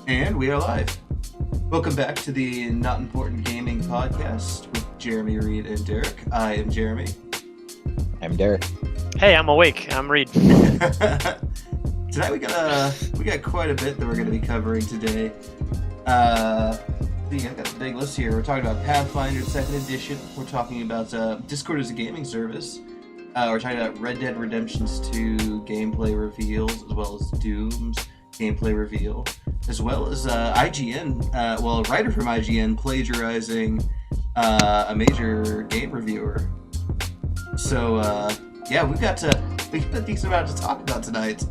And we are live. Welcome back to the Not Important Gaming Podcast with Jeremy, Reed, and Derek. I am Jeremy. I'm Derek. Hey, I'm awake. I'm Reed. Tonight we got quite a bit that we're going to be covering today. I got the big list here. We're talking about Pathfinder 2nd Edition. We're talking about Discord as a gaming service. We're talking about Red Dead Redemption's 2 gameplay reveals, as well as Doom's gameplay reveal, as well as IGN, a writer from IGN plagiarizing a major game reviewer. So, we've got a decent amount to talk about tonight.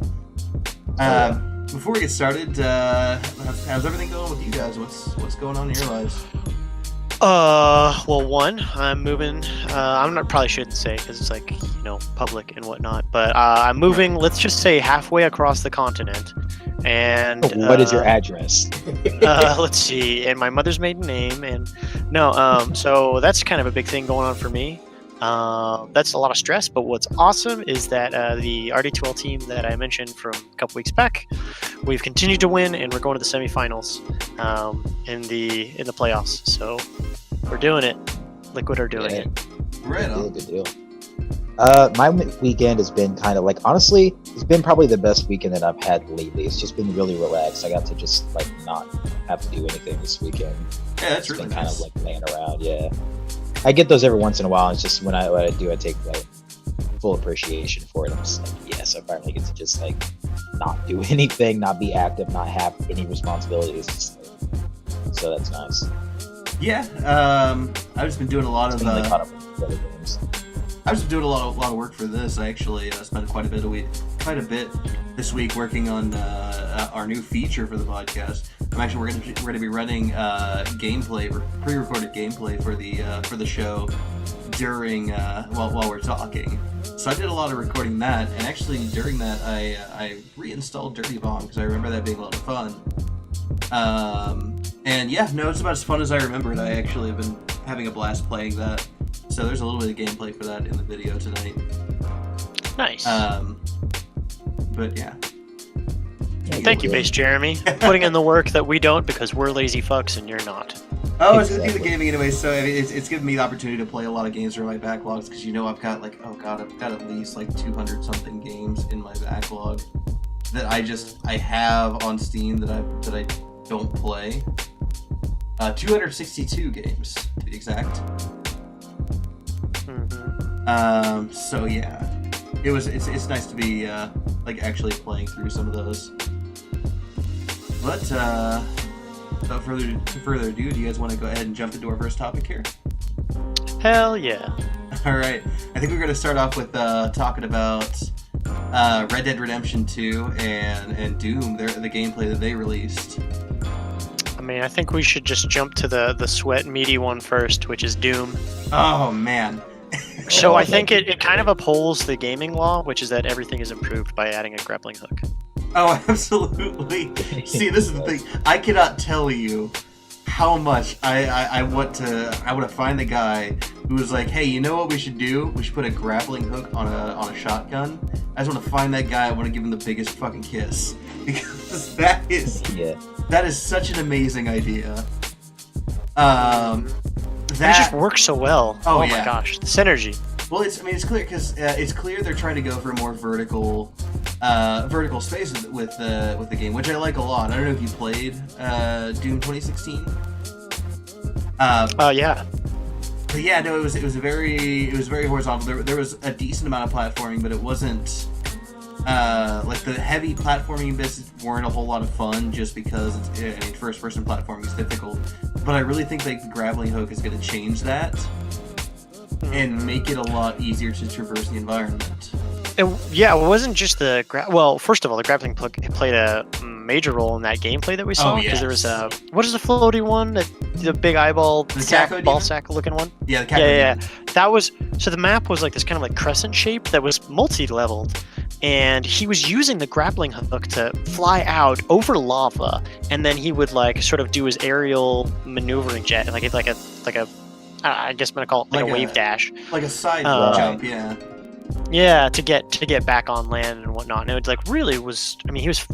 Before we get started, how's everything going with you guys? What's going on in your lives? I'm moving. Probably shouldn't say because it's like, public and whatnot. But I'm moving. Let's just say halfway across the continent. And what is your address? Let's see. And my mother's maiden name. So that's kind of a big thing going on for me. That's a lot of stress. But what's awesome is that the RD2L team that I mentioned from a couple weeks back, we've continued to win, and we're going to the semifinals in the playoffs. So we're doing it. Liquid are doing it. Right on. Good deal. My weekend has been kind of honestly, it's been probably the best weekend that I've had lately. It's just been really relaxed. I got to just not have to do anything this weekend. Yeah, that's really nice. Kind of laying around. Yeah, I get those every once in a while. It's just when I do, I take full appreciation for it. I'm just yes, I finally get to just not do anything, not be active, not have any responsibilities. So that's nice. Yeah, I've just been doing a lot of. Caught up with other games. I've just been doing a lot of work for this. I actually spent quite a bit this week working on our new feature for the podcast. We're going to be running pre-recorded gameplay for the show during while we're talking. So I did a lot of recording that, and actually during that I reinstalled Dirty Bomb because I remember that being a lot of fun. It's about as fun as I remembered. I actually have been having a blast playing that. So there's a little bit of gameplay for that in the video tonight. Nice. But yeah. Thank you, Base Jeremy, putting in the work that we don't because we're lazy fucks and you're not. Oh, it's going to be the gaming anyway, so it's given me the opportunity to play a lot of games from my backlogs because I've got I've got at least 200 something games in my backlog that I have on Steam that I don't play. 262 games to be exact. So yeah, it's nice to be actually playing through some of those. But without further ado, do you guys want to go ahead and jump into our first topic here? Hell yeah! All right, I think we're going to start off with talking about Red Dead Redemption 2 and Doom, the gameplay that they released. I think we should just jump to the sweat meaty one first, which is Doom. Oh man. So I think it kind of upholds the gaming law, which is that everything is improved by adding a grappling hook. Oh, absolutely. See, this is the thing. I cannot tell you how much I want to find the guy who was like, hey, you know what we should do? We should put a grappling hook on a shotgun. I just want to find that guy. I want to give him the biggest fucking kiss. Because that is such an amazing idea. That just works so well. Oh my yeah. gosh, the synergy. Well, it's clear because it's clear they're trying to go for a more vertical space with the game, which I like a lot. I don't know if you played Doom 2016. Yeah. But yeah, no, it was very horizontal. There was a decent amount of platforming, but it wasn't the heavy platforming bits weren't a whole lot of fun just because first person platforming is difficult. But I really think the grappling hook is going to change that and make it a lot easier to traverse the environment. It wasn't just the first of all, the grappling hook played a major role in that gameplay that we saw because there was what is the floaty one, the big eyeball ball sack looking one? Yeah, the Caco. That was the map was this kind of crescent shape that was multi-leveled. And he was using the grappling hook to fly out over lava, and then he would sort of do his aerial maneuvering jet, I guess I'm gonna call it a wave dash, like a side jump, yeah, to get back on land and whatnot. And it really was. He was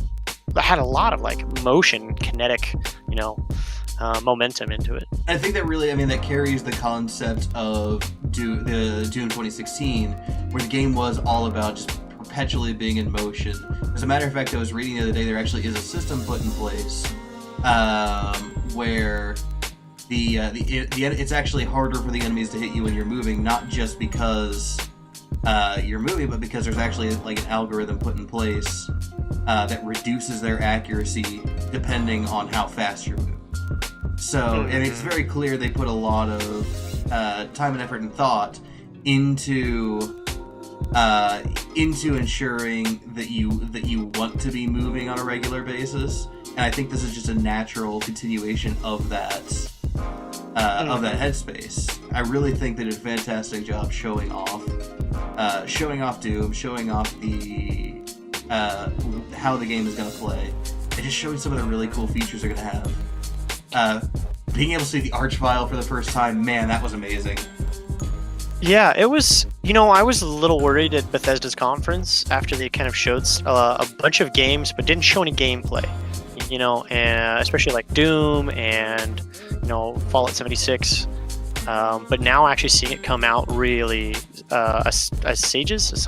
had a lot of like motion, kinetic, momentum into it. I think that really, that carries the concept of Doom 2016, where the game was all about just perpetually being in motion. As a matter of fact, I was reading the other day, there actually is a system put in place where it's actually harder for the enemies to hit you when you're moving, not just because you're moving, but because there's actually like an algorithm put in place that reduces their accuracy depending on how fast you're moving. So, and it's very clear they put a lot of time and effort and thought into ensuring that you want to be moving on a regular basis. And I think this is just a natural continuation of that headspace. I really think they did a fantastic job showing off Doom, showing off the how the game is going to play, and just showing some of the really cool features they're going to have. Being able to see the Archvile for the first time, man, that was amazing. Yeah, it was. I was a little worried at Bethesda's conference after they kind of showed a bunch of games, but didn't show any gameplay. And especially like Doom and Fallout 76. But now actually seeing it come out really as Sages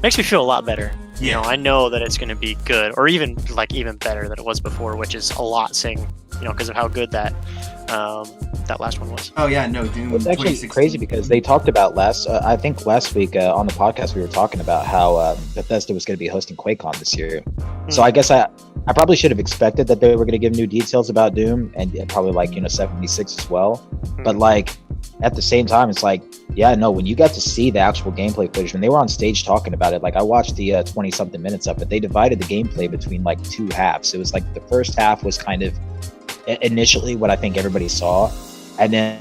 makes me feel a lot better. Yeah. I know that it's going to be good, or even better than it was before, which is a lot saying, because of how good that last one was. Oh yeah, no, Doom. It's actually crazy because they talked about I think last week on the podcast we were talking about how Bethesda was going to be hosting QuakeCon this year. So I guess I probably should have expected that they were going to give new details about Doom and probably 76 as well. But at the same time, it's when you got to see the actual gameplay footage, when they were on stage talking about it, I watched the 20-something minutes of it. They divided the gameplay between two halves. It was the first half was kind of initially what I think everybody saw, and then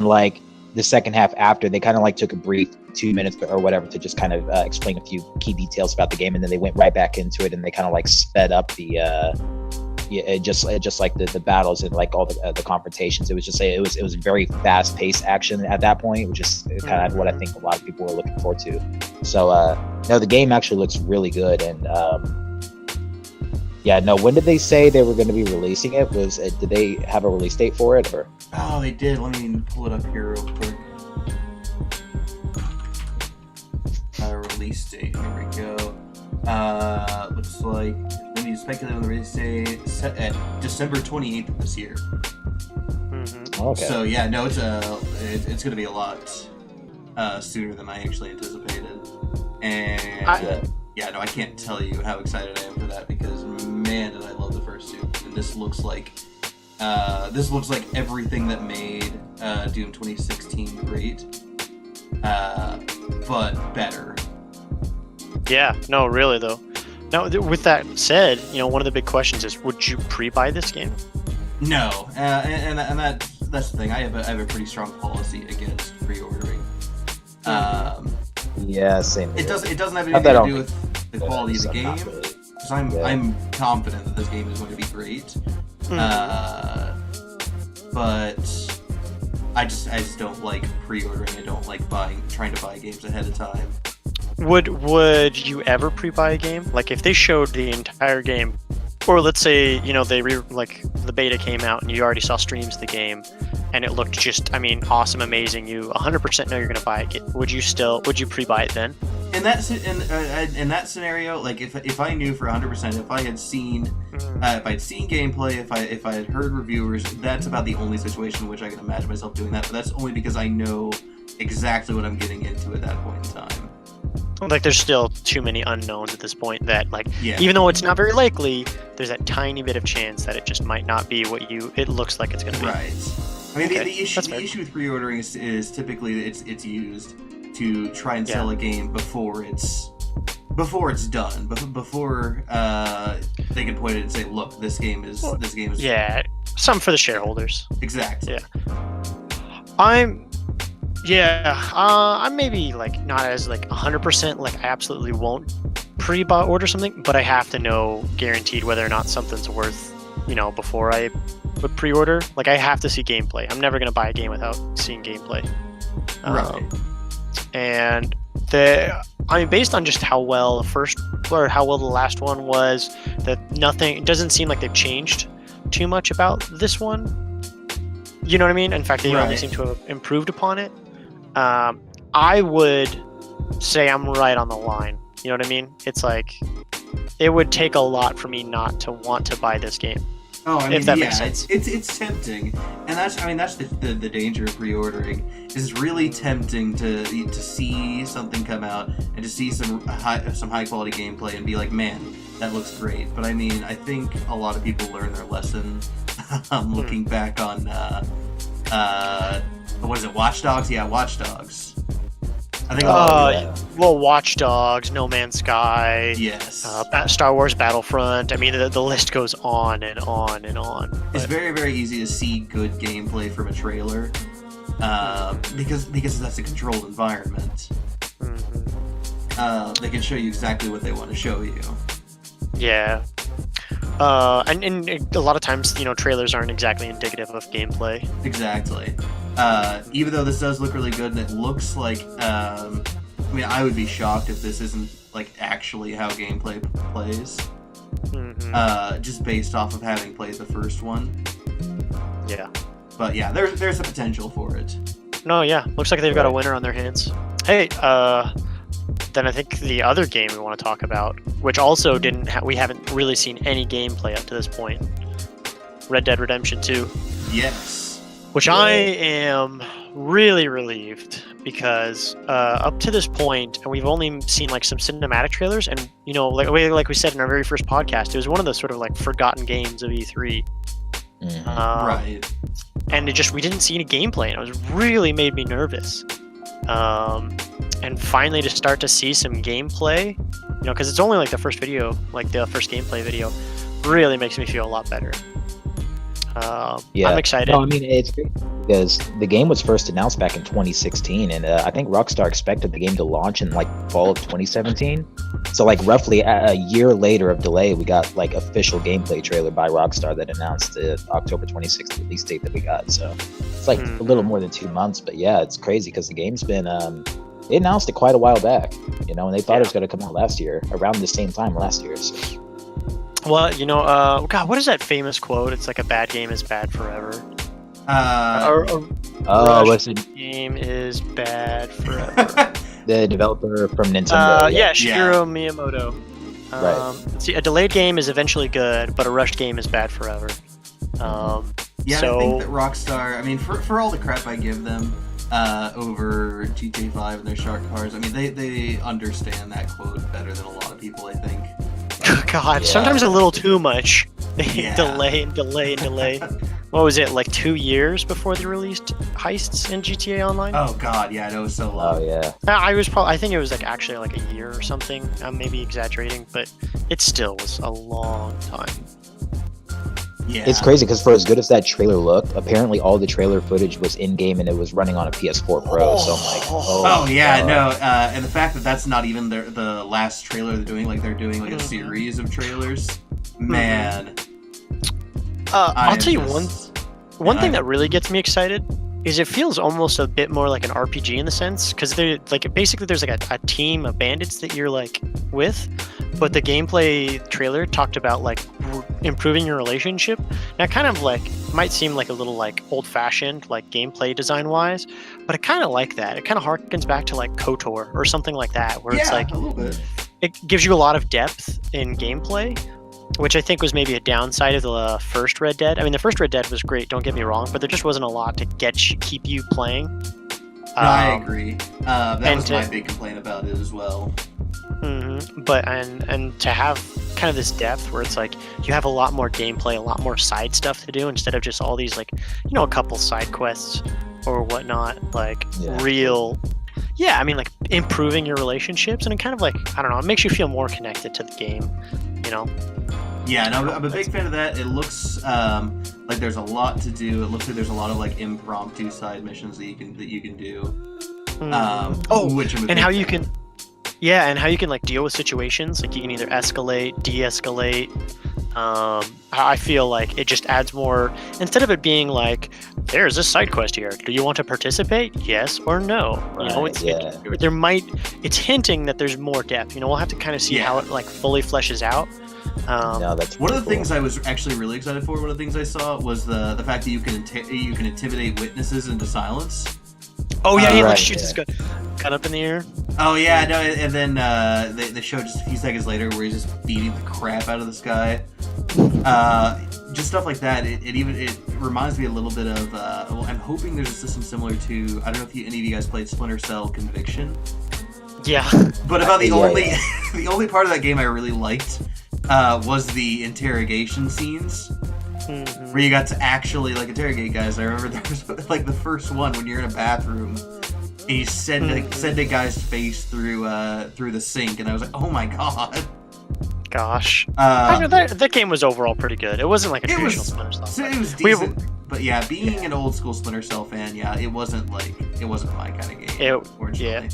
the second half after, they kind of like took a brief 2 minutes or whatever to just kind of explain a few key details about the game, and then they went right back into it, and they kind of like sped up the just like the battles and like all the confrontations. It was just it was very fast paced action at that point, which is kind of what I think a lot of people were looking forward to. So no, the game actually looks really good, and when did they say they were going to be releasing it? Did they have a release date for it, or? Oh, they did. Let me pull it up here real quick. Release date. Here we go. Looks like we need to speculate on the release date set at December 28th of this year. Mm-hmm. Okay. So yeah, no, it's going to be a lot sooner than I actually anticipated, and I can't tell you how excited I am for that, because man, did I love the first two, and this looks like everything that made Doom 2016 great, but better. Yeah, no, really though. Now, with that said, one of the big questions is, would you pre-buy this game? No, and that's the thing. I have a pretty strong policy against pre-ordering. Yeah, same. It doesn't have anything to do with the quality of the game, because I'm confident that this game is going to be great. But I just don't like pre-ordering. I don't like trying to buy games ahead of time. Would you ever pre-buy a game? If they showed the entire game, or let's say the beta came out and you already saw streams of the game, and it looked just awesome, amazing. You 100% know you're gonna buy it. Would you pre-buy it then? In that scenario, if I knew for 100%, if I had seen gameplay, if I had heard reviewers, that's about the only situation in which I can imagine myself doing that. But that's only because I know exactly what I'm getting into at that point in time. There's still too many unknowns at this point that even though it's not very likely, there's that tiny bit of chance that it just might not be what it looks like it's going to be. Right. The issue with pre-ordering is typically it's used to try and sell a game before it's done, before they can point it and say, look, this game is yeah, some for the shareholders. Exactly. I'm maybe not as 100% I absolutely won't pre-buy order something, but I have to know guaranteed whether or not something's worth before I would pre-order. I have to see gameplay. I'm never gonna buy a game without seeing gameplay. Right. And based on just how well the first or how well the last one was, that nothing, it doesn't seem like they've changed too much about this one. You know what I mean? In fact, they only seem to have improved upon it. I would say I'm right on the line. You know what I mean? It's like, it would take a lot for me not to want to buy this game. Oh, I mean, if that makes sense. It's tempting, and that's the danger of pre-ordering. It's really tempting to see something come out and to see some high quality gameplay and be like, man, that looks great. But I mean, I think a lot of people learn their lesson. Looking back on what is it, Watch Dogs? Yeah, Watch Dogs. I think. Well, Watch Dogs, No Man's Sky. Yes. Star Wars Battlefront. I mean, the list goes on and on and on. It's very, very easy to see good gameplay from a trailer, because that's a controlled environment. They can show you exactly what they want to show you. Yeah. And a lot of times, trailers aren't exactly indicative of gameplay. Exactly. Even though this does look really good, and it looks like, I mean, I would be shocked if this isn't like actually how gameplay plays. Just based off of having played the first one. Yeah. But yeah, there's a potential for it. No, yeah. Looks like they've got a winner on their hands. Hey, then I think the other game we want to talk about, which also we haven't really seen any gameplay up to this point, Red Dead Redemption 2. Yes. Which I am really relieved, because up to this point, and we've only seen like some cinematic trailers, and like we said in our very first podcast, it was one of the sort of like forgotten games of E3. Right. And we didn't see any gameplay, and it was really made me nervous. And finally to start to see some gameplay, because it's only like the first video, like the first gameplay video, really makes me feel a lot better. I'm excited. No, I mean, it's great because the game was first announced back in 2016, and I think Rockstar expected the game to launch in like fall of 2017. So like roughly a year later of delay, we got like official gameplay trailer by Rockstar that announced the October 26th release date that we got. So it's like a little more than 2 months, but yeah, it's crazy because the game's been they announced it quite a while back, and they thought it was going to come out last year, around the same time last year. So. Well, God, what is that famous quote? It's like, a bad game is bad forever. What's it? Game is bad forever. The developer from Nintendo. Shigeru Miyamoto. Right. See, a delayed game is eventually good, but a rushed game is bad forever. I think that Rockstar, I mean, for all the crap I give them over GTA 5 and their shark cars, I mean, they understand that quote better than a lot of people, I think. God, sometimes a little too much. Delay and delay and delay. What was it, like 2 years before they released heists in GTA Online? Oh God, yeah, it was so long. Oh yeah. I think it was like actually like a year or something. I'm maybe exaggerating, but it still was a long time. Yeah. It's crazy because for as good as that trailer looked, apparently all the trailer footage was in-game and it was running on a PS4 Pro. So I'm like, oh yeah, no. And the fact that that's not even the last trailer they're doing, like a series of trailers, man. I'll tell you one thing that really gets me excited is it feels almost a bit more like an RPG in the sense, because basically there's like a team of bandits that you're like with, but the gameplay trailer talked about like improving your relationship. Now, kind of like might seem like a little like old-fashioned like gameplay design wise, but I kind of like that. It kind of harkens back to like KOTOR or something like that, where it's like a little bit. It gives you a lot of depth in gameplay, which I think was maybe a downside of the first Red Dead. I mean, the first Red Dead was great, don't get me wrong, but there just wasn't a lot to keep you playing. No, I agree. That was my big complaint about it as well. But and to have kind of this depth where it's like you have a lot more gameplay, a lot more side stuff to do instead of just all these like, a couple side quests or whatnot, like real. Yeah, I mean, like improving your relationships, and it kind of like, I don't know, it makes you feel more connected to the game, Yeah, no, I'm a big fan of that. It looks like there's a lot to do. It looks like there's a lot of like impromptu side missions that you can do. Which I'm a big how fan you can. Yeah, and how you can like deal with situations. Like you can either escalate, de-escalate. I feel like it just adds more. Instead of it being like, "There's a side quest here. Do you want to participate? Yes or no?" You know, there might. It's hinting that there's more depth. You know, we'll have to kind of see how it like fully fleshes out. No, that's one of the things I was actually really excited for. One of the things I saw was the fact that you can intimidate witnesses into silence. Oh yeah, he like shoots his gun up in the air. Oh yeah, no, and then they show just a few seconds later where he's just beating the crap out of this guy. Just stuff like that. It reminds me a little bit of. Well, I'm hoping there's a system similar to. I don't know if any of you guys played Splinter Cell Conviction. Yeah. But about the only the only part of that game I really liked was the interrogation scenes. Mm-hmm. Where you got to actually like interrogate guys. I remember there was like the first one when you're in a bathroom and you send a guy's face through the sink, and I was like, oh my god. Gosh. I know that game was overall pretty good. It wasn't like a traditional Splinter Cell. So it was decent. But yeah, being an old school Splinter Cell fan, it wasn't my kind of game. Unfortunately.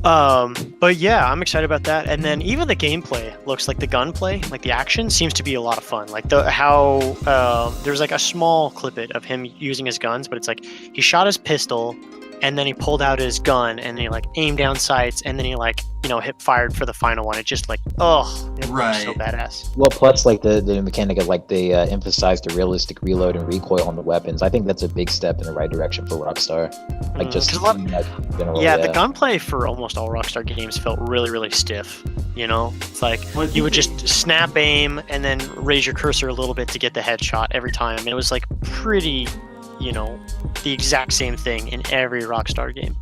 But yeah, I'm excited about that. And then even the gameplay looks like the gunplay, like the action seems to be a lot of fun. Like there's like a small clip of him using his guns, but it's like he shot his pistol and then he pulled out his gun and he like aimed down sights and then he like, fired for the final one. It just like, it looks so badass. Well, plus like the mechanic of like they emphasize the realistic reload and recoil on the weapons. I think that's a big step in the right direction for Rockstar. Like the gunplay for almost all Rockstar games felt really, really stiff. It's like you would just snap aim and then raise your cursor a little bit to get the headshot every time. And it was like pretty, the exact same thing in every Rockstar game.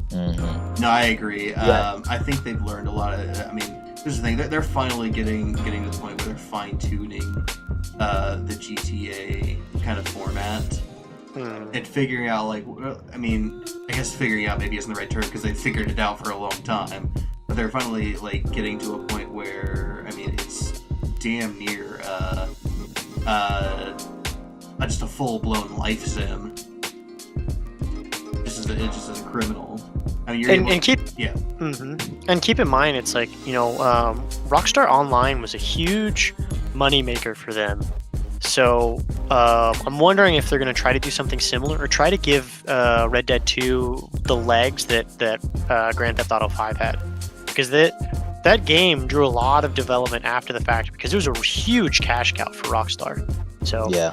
Mm-hmm. No, I agree. I think they've learned a lot of. I mean, here's the thing: they're finally getting to the point where they're fine tuning the GTA kind of format and figuring out I guess figuring out maybe isn't the right term because they figured it out for a long time, but they're finally like getting to a point where it's damn near just a full-blown life sim. Just as a criminal. And keep in mind, it's like Rockstar Online was a huge money maker for them. So I'm wondering if they're going to try to do something similar or try to give Red Dead 2 the legs that Grand Theft Auto 5 had, because that game drew a lot of development after the fact because it was a huge cash cow for Rockstar. So yeah.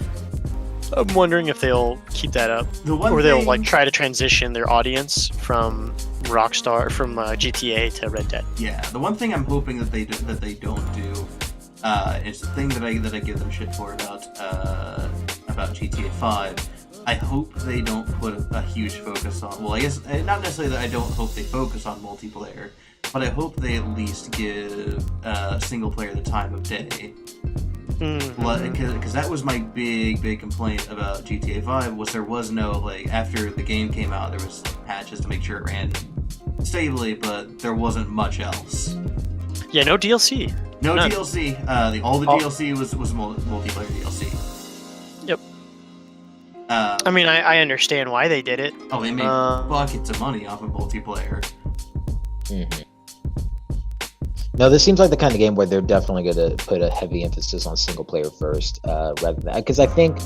I'm wondering if they'll keep that up, or they'll like try to transition their audience from GTA to Red Dead. Yeah, the one thing I'm hoping that they don't do is the thing that I give them shit for about GTA 5. I hope they don't put a huge focus on. Well, I guess not necessarily that I don't hope they focus on multiplayer, but I hope they at least give single player the time of day. Because that was my big complaint about GTA 5 was there was no after the game came out there was patches to make sure it ran stably, but there wasn't much else. Yeah, no DLC. None. DLC. All the DLC was multiplayer DLC. Yep. I understand why they did it. Oh, they made buckets of money off of multiplayer. Mm-hmm. No, this seems like the kind of game where they're definitely going to put a heavy emphasis on single player first, rather than because I think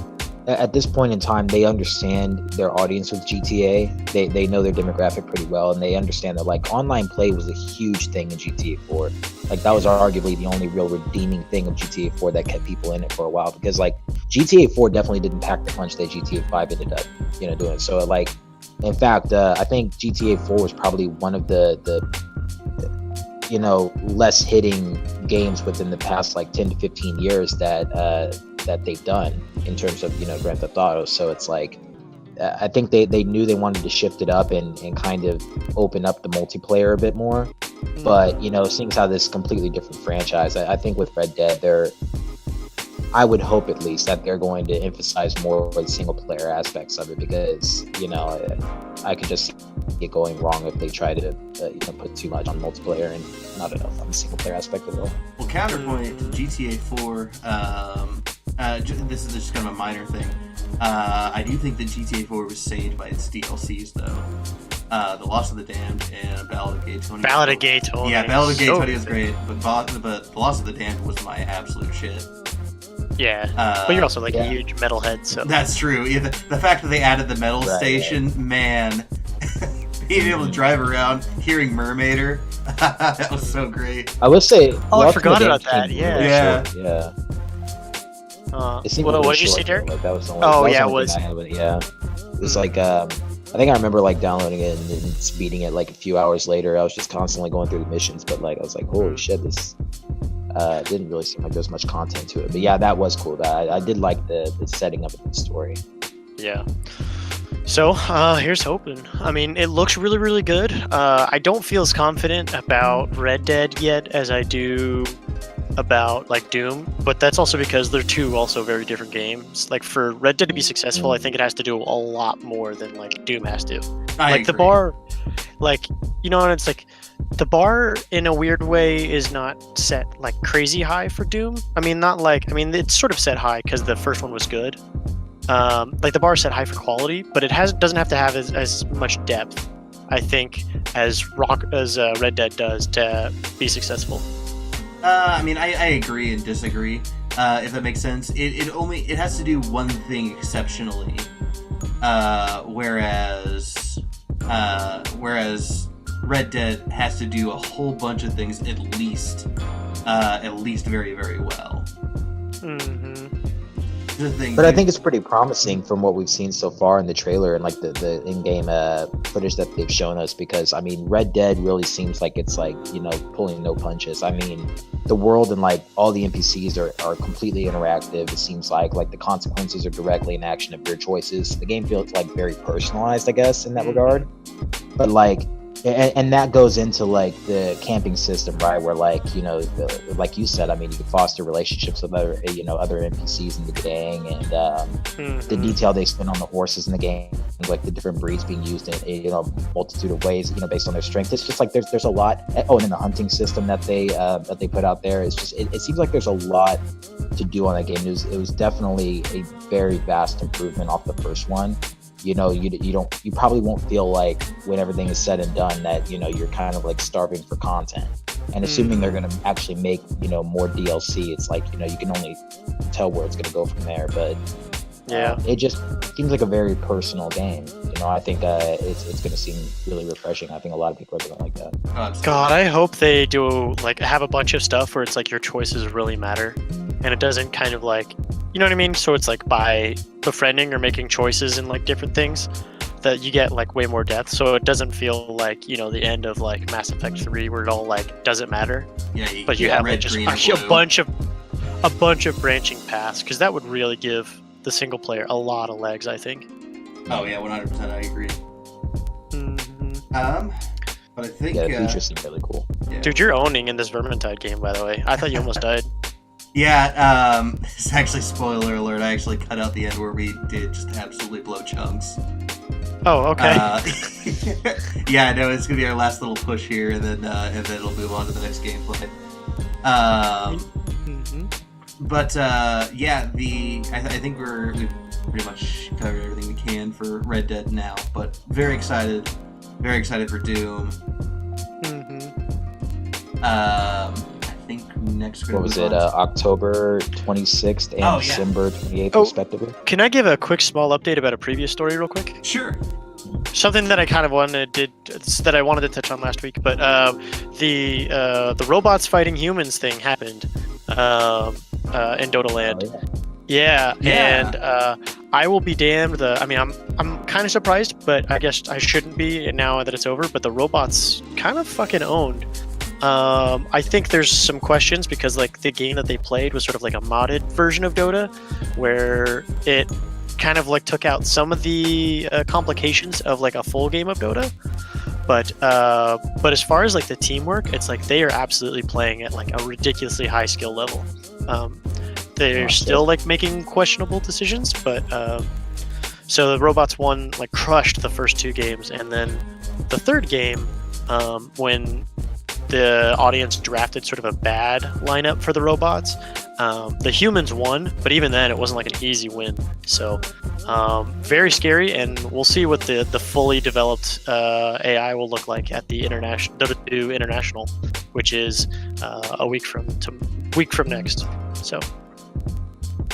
at this point in time they understand their audience with GTA. They know their demographic pretty well, and they understand that online play was a huge thing in GTA 4. That was arguably the only real redeeming thing of GTA 4 that kept people in it for a while, because GTA 4 definitely didn't pack the punch that GTA 5 ended up doing. So in fact, I think GTA 4 was probably one of the less hitting games within the past 10 to 15 years that they've done in terms of Grand Theft Auto. So it's I think they knew they wanted to shift it up and kind of open up the multiplayer a bit more. But seeing how this completely different franchise, I think with Red Dead I would hope at least that they're going to emphasize more of the single player aspects of it, because I could just see it going wrong if they try to put too much on multiplayer and not enough on the single player aspect of it. Well, counterpoint to GTA 4, this is just kind of a minor thing. I do think that GTA 4 was saved by its DLCs though. The Lost of the Damned, and Ballad of Gay Tony. Ballad of Gay Tony. Yeah, Ballad of Gay So Tony is good. great, but The Lost of the Damned was my absolute shit. Yeah, but you're also like yeah. a huge metalhead, so That's true. Yeah, the fact that they added the metal Right, station, man, being able to drive around, hearing Mermaider, that was so great. I would say. Oh, I Lost in forgot the about Damned that, came yeah. really Yeah. short, yeah. It seemed what really did you say, short, Derek? though. Like that was the only. Oh, that was yeah, the it only was. thing I had with it, yeah. It was like I think I remember like downloading it and then speeding it like a few hours later. I was just constantly going through the missions, but like I was like, holy shit, this didn't really seem like there was much content to it. But yeah, that was cool. I did like the setting up of the story. Yeah. So here's hoping. I mean, it looks really, really good. I don't feel as confident about Red Dead yet as I do about like Doom, but that's also because they're two also very different games. Like for Red Dead to be successful, I think it has to do a lot more than like Doom has to. I Like the agree. bar, like and it's like the bar in a weird way is not set like crazy high for Doom. I mean, not like it's sort of set high because the first one was good. Like the bar is set high for quality, but it doesn't have to have as much depth, I think, as Red Dead does to be successful. I mean, I agree and disagree. If that makes sense, it has to do one thing exceptionally, whereas Red Dead has to do a whole bunch of things at least very, very well. Mm-hmm. The thing, But I think it's pretty promising from what we've seen so far in the trailer and like the in-game footage that they've shown us, because I mean Red Dead really seems like it's like, pulling no punches. I mean, the world and like all the NPCs are completely interactive. It seems like the consequences are directly in action of your choices. The game feels like very personalized, I guess, in that regard. But like, and that goes into like the camping system, right? Where like, like you said, I mean, you can foster relationships with other NPCs in the gang, and the detail they spend on the horses in the game, like the different breeds being used in a multitude of ways, based on their strength. It's just like there's a lot. Oh, and then the hunting system that they put out there is just it seems like there's a lot to do on that game. It was definitely a very vast improvement off the first one. You probably won't feel like when everything is said and done that you're kind of like starving for content. And assuming they're going to actually make more DLC, it's like you can only tell where it's going to go from there. But it just seems like a very personal game. I think it's going to seem really refreshing. I think a lot of people are going to like that. God, I hope they do like have a bunch of stuff where it's like your choices really matter, and it doesn't kind of like, you know what I mean? So it's like by befriending or making choices in like different things that you get like way more depth. So it doesn't feel like, the end of like Mass Effect 3 where it all like doesn't matter. Yeah, But you have red, like just green, and a blue. bunch of branching paths, because that would really give the single player a lot of legs, I think. Oh yeah, 100%. I agree. Mm-hmm. But I think Yeah, the features seem really cool. yeah. Dude, you're owning in this Vermintide game, by the way. I thought you almost died. Yeah, it's actually spoiler alert. I actually cut out the end where we did just absolutely blow chunks. Oh, okay. Yeah, no, it's gonna be our last little push here, and then it'll move on to the next gameplay. But yeah, I think we've pretty much covered everything we can for Red Dead now. But very excited for Doom. I think next. What was it? October 26th and December 28th, respectively. Can I give a quick small update about a previous story real quick? Sure. Something that I kind of wanted to touch on last week, but the robots fighting humans thing happened in Dota Land. Oh, Yeah, and I will be damned. I'm kind of surprised, but I guess I shouldn't be now that it's over. But the robots kind of fucking owned. I think there's some questions because like the game that they played was sort of like a modded version of Dota, where it kind of like took out some of the complications of like a full game of Dota. But as far as like the teamwork, it's like they are absolutely playing at like a ridiculously high skill level. They're still like making questionable decisions, but so the robots crushed the first two games, and then the third game, when the audience drafted sort of a bad lineup for the robots. The humans won, but even then, it wasn't like an easy win. So, very scary, and we'll see what the fully developed AI will look like at the Dota 2 International, which is a week from next. So,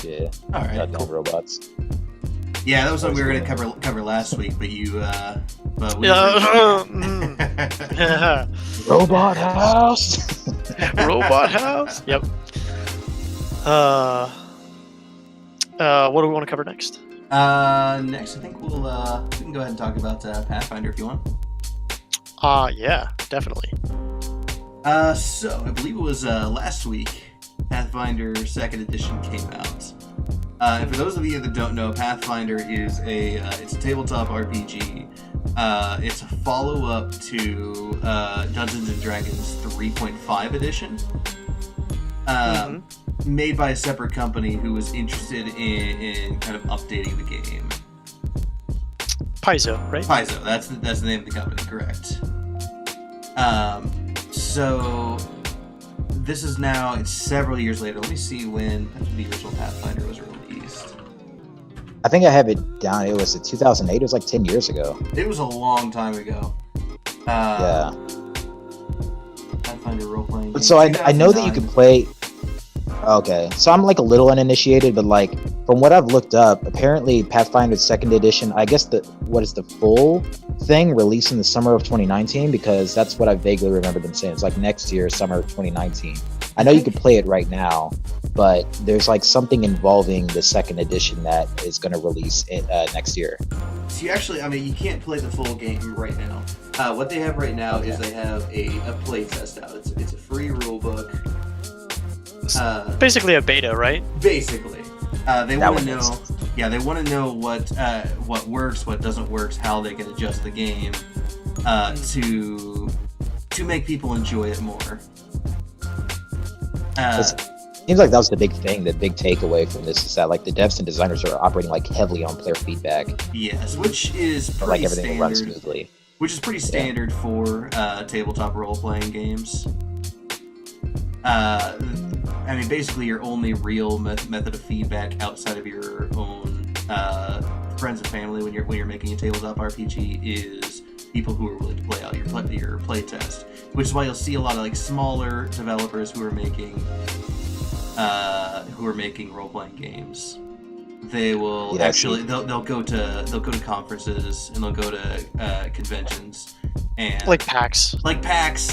Yeah. All right. Goddamn robots. Yeah, that was what we were going to cover last week, but you, but we. Robot house. Robot house. Yep. What do we want to cover next? Next, I think we can go ahead and talk about Pathfinder if you want. Yeah, definitely. So I believe it was last week, Pathfinder 2nd Edition came out. And for those of you that don't know, Pathfinder is it's a tabletop RPG. It's a follow-up to Dungeons and Dragons 3.5 edition. Made by a separate company who was interested in kind of updating the game. Paizo, right? Paizo, that's the name of the company, correct. So this is now, it's several years later. Let me see when the original Pathfinder was released. I think I have it down. It was in 2008. It was like 10 years ago. It was a long time ago. Yeah. Pathfinder role-playing game. So I know that you can play... Okay, so I'm like a little uninitiated, but like from what I've looked up, apparently Pathfinder 2nd Edition, I guess the full thing released in the summer of 2019, because that's what I vaguely remember them saying. It's like next year, summer of 2019. I know you can play it right now, but there's like something involving the 2nd Edition that is going to release next year. So you actually, I mean, you can't play the full game right now. What they have right now is they have a playtest out. It's a free rule book. Basically a beta, right? Basically, they want to know. Yeah, they want to know what works, what doesn't work, how they can adjust the game to make people enjoy it more. Seems like that was the big thing. The big takeaway from this is that like the devs and designers are operating like heavily on player feedback. Yes, which is pretty like everything standard. will run smoothly. Which is pretty standard for tabletop role-playing games. I mean, basically, your only real method of feedback outside of your own friends and family when you're making a tabletop RPG is people who are willing to play out your play test. Which is why you'll see a lot of like smaller developers who are making role-playing games. They will they'll go to conferences and they'll go to conventions and like PAX.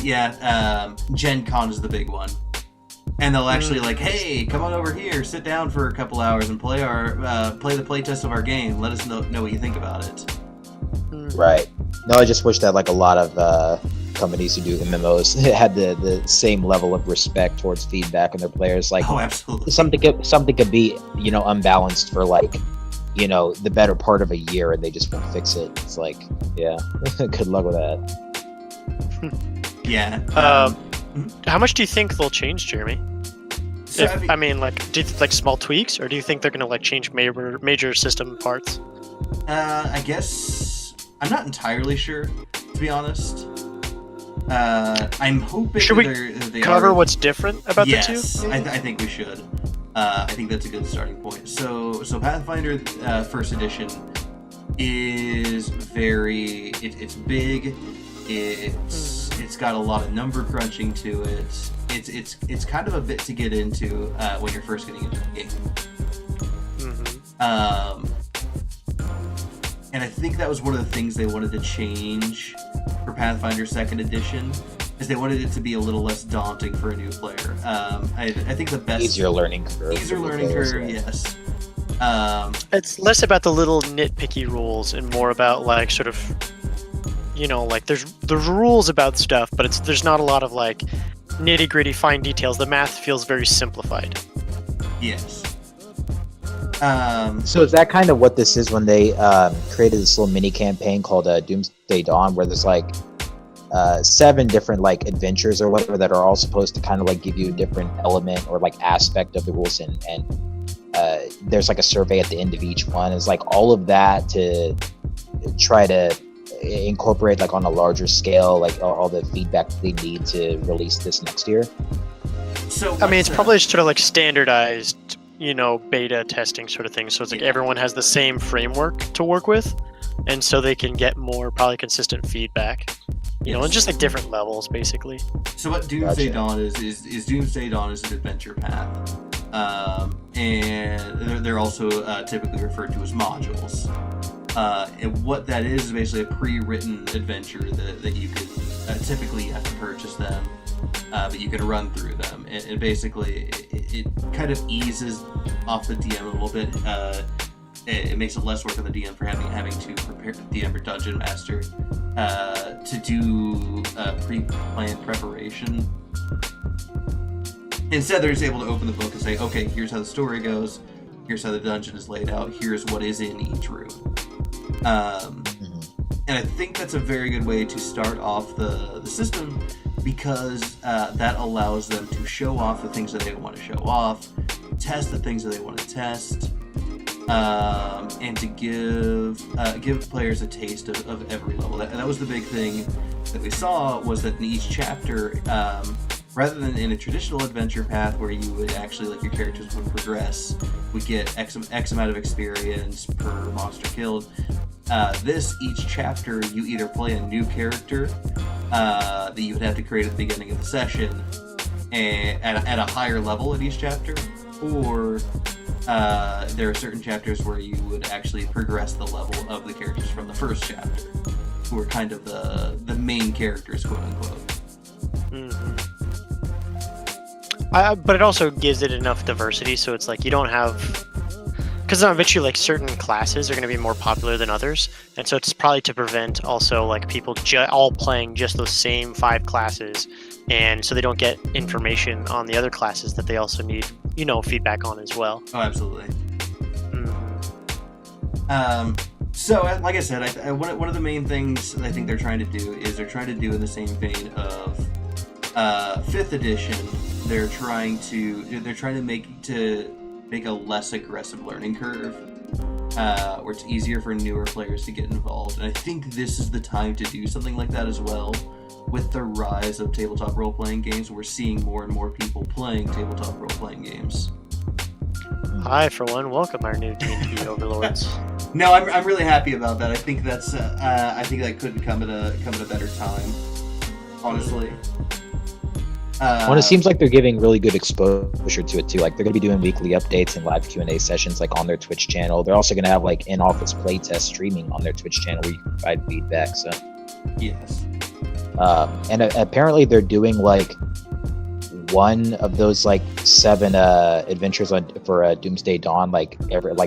Yeah. Gen Con is the big one. And they'll actually like, hey, come on over here, sit down for a couple hours and play the playtest of our game. Let us know what you think about it. Right. No, I just wish that like a lot of companies who do MMOs had the same level of respect towards feedback on their players. Like, oh, absolutely. Something could be unbalanced for like the better part of a year, and they just won't fix it. It's like, yeah, good luck with that. Yeah. How much do you think they'll change, Jeremy? So, do you think like small tweaks, or do you think they're going to like change major system parts? I guess I'm not entirely sure, to be honest. I'm hoping. Should we cover what's different about the two? Yes, I think we should. I think that's a good starting point. So Pathfinder First Edition is it's big. It's got a lot of number crunching to it. It's kind of a bit to get into when you're first getting into the game. And I think that was one of the things they wanted to change for Pathfinder 2nd Edition, is they wanted it to be a little less daunting for a new player. I think the best... Easier learning curve. Yes. It's less about the little nitpicky rules and more about like sort of, like there's rules about stuff, but there's not a lot of like nitty gritty fine details. The math feels very simplified. Yes. So is that kind of what this is when they created this little mini campaign called Doomsday Dawn, where there's like 7 different like adventures or whatever that are all supposed to kind of like give you a different element or like aspect of the rules, and there's like a survey at the end of each one. It's like all of that to try to incorporate like on a larger scale, like all the feedback they need to release this next year? So I mean, it's probably sort of like standardized, beta testing sort of thing. So it's like everyone has the same framework to work with, and so they can get more probably consistent feedback. And just like different levels, basically. So what Doomsday Dawn is Doomsday Dawn is an adventure path, and they're also typically referred to as modules. And what that is basically a pre-written adventure that you could typically you have to purchase them, but you can run through them. And basically, it kind of eases off the DM a little bit. It makes it less work on the DM for having to prepare the DM or Dungeon Master to do pre-planned preparation. Instead, they're just able to open the book and say, okay, here's how the story goes, here's how the dungeon is laid out, here's what is in each room. And I think that's a very good way to start off the system, because that allows them to show off the things that they want to show off, test the things that they want to test, and to give players a taste of every level. That was the big thing that we saw, was that in each chapter, rather than in a traditional adventure path where you would actually, like, your characters would progress, would get X amount of experience per monster killed, each chapter you either play a new character that you would have to create at the beginning of the session and at a higher level at each chapter, or there are certain chapters where you would actually progress the level of the characters from the first chapter, who are kind of the main characters, quote unquote. But it also gives it enough diversity, so it's like you don't have, because I bet you like certain classes are going to be more popular than others, and so it's probably to prevent also like people all playing just those same 5 classes, and so they don't get information on the other classes that they also need, feedback on as well. Oh, absolutely. So, like I said, one of the main things I think they're trying to do is they're trying to do in the same vein of 5th edition. They're trying to make a less aggressive learning curve, where it's easier for newer players to get involved. And I think this is the time to do something like that as well. With the rise of tabletop role-playing games, we're seeing more and more people playing tabletop role-playing games. I, for one, welcome our new D&D overlords. No, I'm really happy about that. I think that's I think that could come at a better time, honestly. Well, it seems like they're giving really good exposure to it too. Like, they're going to be doing weekly updates and live Q&A sessions, like, on their Twitch channel. They're also going to have like in-office playtest streaming on their Twitch channel where you can provide feedback. So yes. And apparently they're doing like one of those like 7 adventures for Doomsday Dawn, like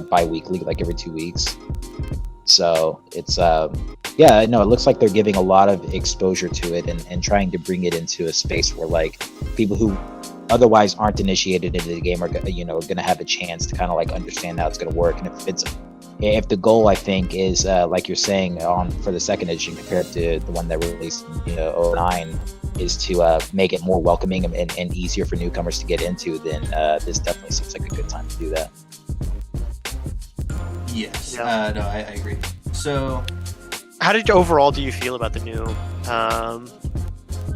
bi-weekly, like every 2 weeks. So it's it looks like they're giving a lot of exposure to it and trying to bring it into a space where like people who otherwise aren't initiated into the game are going to have a chance to kind of like understand how it's going to work. And if the goal, I think, is like you're saying for the 2nd edition compared to the one that released in 2009, is to make it more welcoming and easier for newcomers to get into, then this definitely seems like a good time to do that. Yes. Yeah. No, I agree. So, How overall do you feel about the new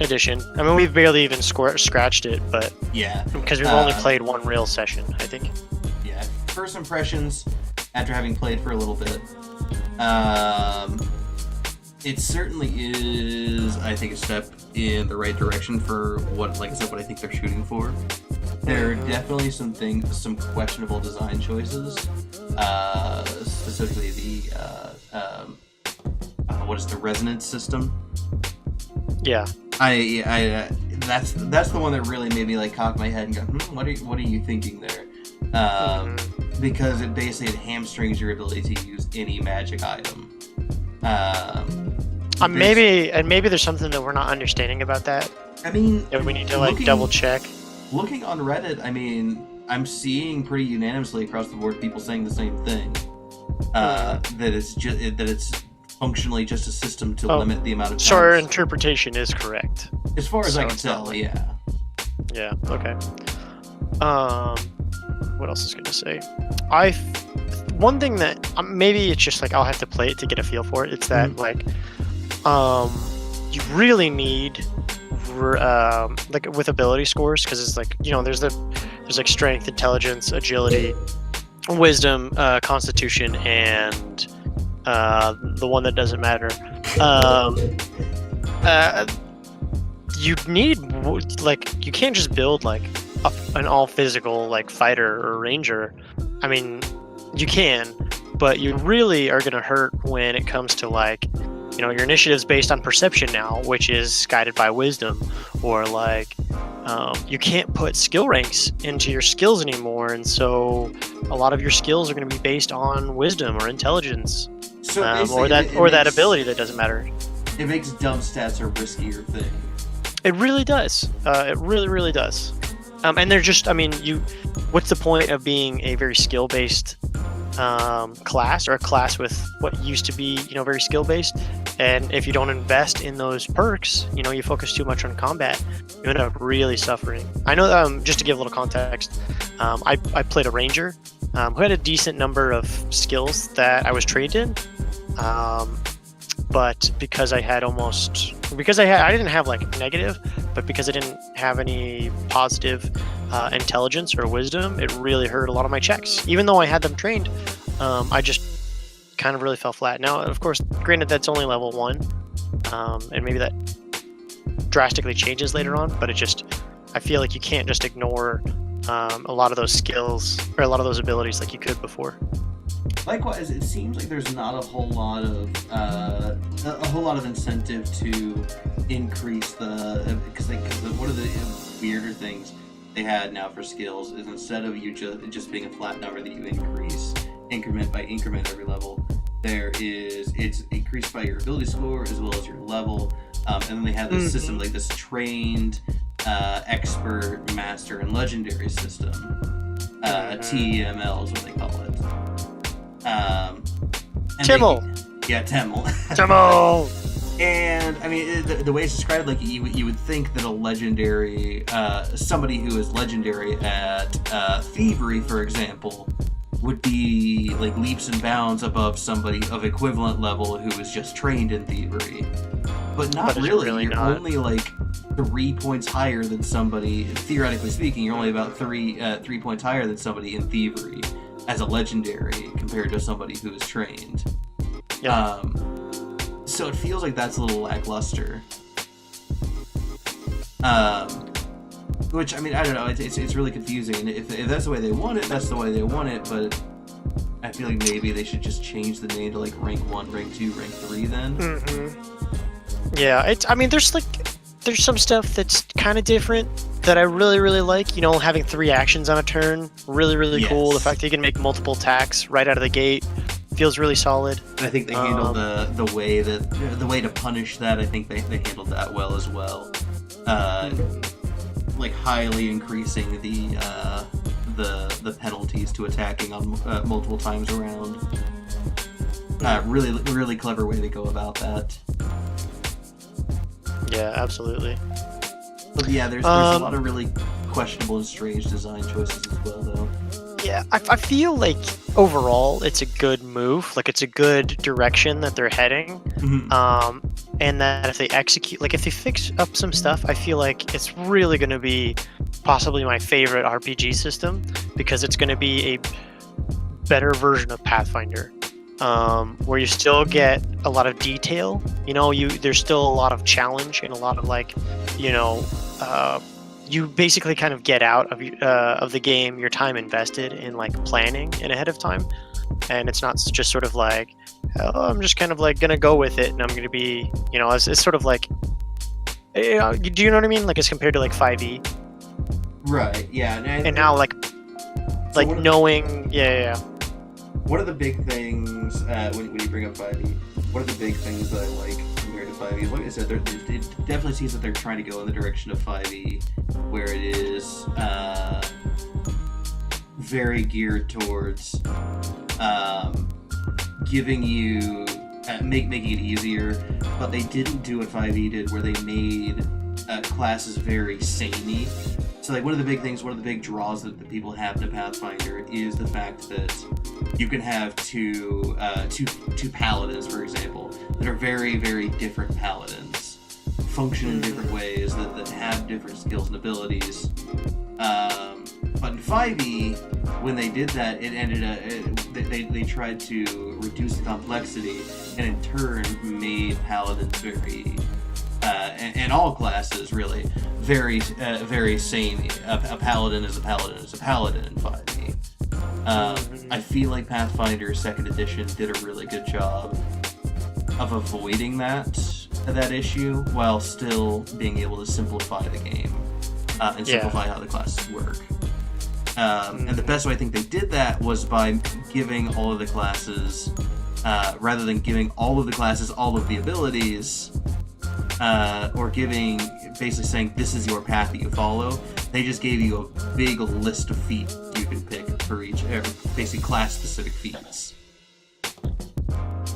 edition? I mean, we've barely even scratched it, but yeah, because we've only played one real session, I think. Yeah. First impressions after having played for a little bit. It certainly is, I think, a step in the right direction for what I think they're shooting for. There are definitely some questionable design choices, specifically the resonance system. Yeah. That's the one that really made me like cock my head and go, what are you thinking there? Because it basically hamstrings your ability to use any magic item. Maybe there's something that we're not understanding about that. I mean, that we need to double check. Looking on Reddit, I mean, I'm seeing pretty unanimously across the board people saying the same thing. That it's functionally just a system to limit the amount of time. So our interpretation is correct. As far as I can tell, yeah. Yeah. Okay. What else is going to say? One thing that maybe it's just like I'll have to play it to get a feel for it. It's that like you really need like with ability scores, because it's like, there's like strength, intelligence, agility, wisdom, constitution, and the one that doesn't matter. You need, like, you can't just build like an all physical like fighter or ranger. I mean, you can, but you really are gonna hurt when it comes to like, your initiative's based on perception now, which is guided by wisdom, or like you can't put skill ranks into your skills anymore, and so a lot of your skills are going to be based on wisdom or intelligence, or that ability that doesn't matter. It makes dumb stats a riskier thing. It really does. It really, really does. And they're just, what's the point of being a very skill-based class, or a class with what used to be, very skill-based? And if you don't invest in those perks, you focus too much on combat, you end up really suffering. I know, just to give a little context, I played a ranger who had a decent number of skills that I was trained in. But because I didn't have like negative, but because I didn't have any positive intelligence or wisdom, it really hurt a lot of my checks. Even though I had them trained, I just kind of really fell flat. Now, of course, granted, that's only level 1, and maybe that drastically changes later on, but I feel like you can't just ignore a lot of those skills or a lot of those abilities like you could before. Likewise, it seems like there's not a whole lot of incentive to increase because one of the weirder things they had now for skills is, instead of you just being a flat number that you increase increment by increment every level, it's increased by your ability score as well as your level, and then they have this system, like this trained, expert, master, and legendary system. TML is what they call it. Timmel. Timmel. Timmel. And the way it's described, like you would think that a legendary, somebody who is legendary at thievery, for example, would be like leaps and bounds above somebody of equivalent level who is just trained in thievery. But not really. You're only like 3 points higher than somebody. Theoretically speaking, you're only about 3 points higher than somebody in thievery as a legendary compared to somebody who is trained. Yeah. So it feels like that's a little lackluster. Which, I don't know, it's really confusing. And if that's the way they want it, that's the way they want it, but I feel like maybe they should just change the name to like rank 1, rank 2, rank 3 then. Mm-hmm. Yeah, there's some stuff that's kind of different that I really, really like. Having 3 actions on a turn, really, really cool. The fact that you can make multiple attacks right out of the gate feels really solid. And I think they handled the way to punish that. I think they handled that well as well. Like highly increasing the penalties to attacking on multiple times around. Really, really clever way to go about that. Yeah, absolutely. But yeah, there's a lot of really questionable and strange design choices as well, though. Yeah, I feel like overall it's a good move. Like, it's a good direction that they're heading. Mm-hmm. And that if they if they fix up some stuff, I feel like it's really going to be possibly my favorite RPG system, because it's going to be a better version of Pathfinder. Where you still get a lot of detail, there's still a lot of challenge and a lot of you basically kind of get out of the game your time invested in like planning and ahead of time, and it's not just sort of like, oh, I'm just kind of like gonna go with it and I'm gonna be, it's sort of like, do you know what I mean? Like, as compared to like 5e, right? Yeah, and now like knowing, yeah. One of the big things when you bring up 5e, one of the big things that I like compared to 5e, like I said, it definitely seems that they're trying to go in the direction of 5e, where it is very geared towards giving you, making it easier, but they didn't do what 5e did, where they made classes very samey. So like one of the big draws that the people have to Pathfinder is the fact that you can have two paladins, for example, that are very, very different paladins, function in different ways, that have different skills and abilities. But in 5e, when they did that, it ended up they tried to reduce the complexity, and in turn made paladins very, and all classes really, very samey. A paladin is a paladin is a paladin in 5e. I feel like Pathfinder 2nd Edition did a really good job of avoiding that issue while still being able to simplify the game and simplify how the classes work. And the best way I think they did that was by giving all of the classes, rather than giving all of the classes all of the abilities, or basically saying this is your path that you follow, they just gave you a big list of feats you can pick for each, basically class-specific feats.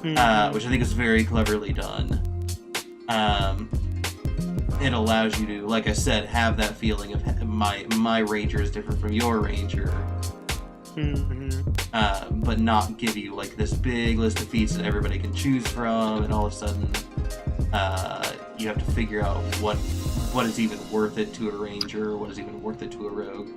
Which I think is very cleverly done. It allows you to, like I said, have that feeling of my ranger is different from your ranger, but not give you like this big list of feats that everybody can choose from, and all of a sudden you have to figure out what is even worth it to a ranger, what is even worth it to a rogue.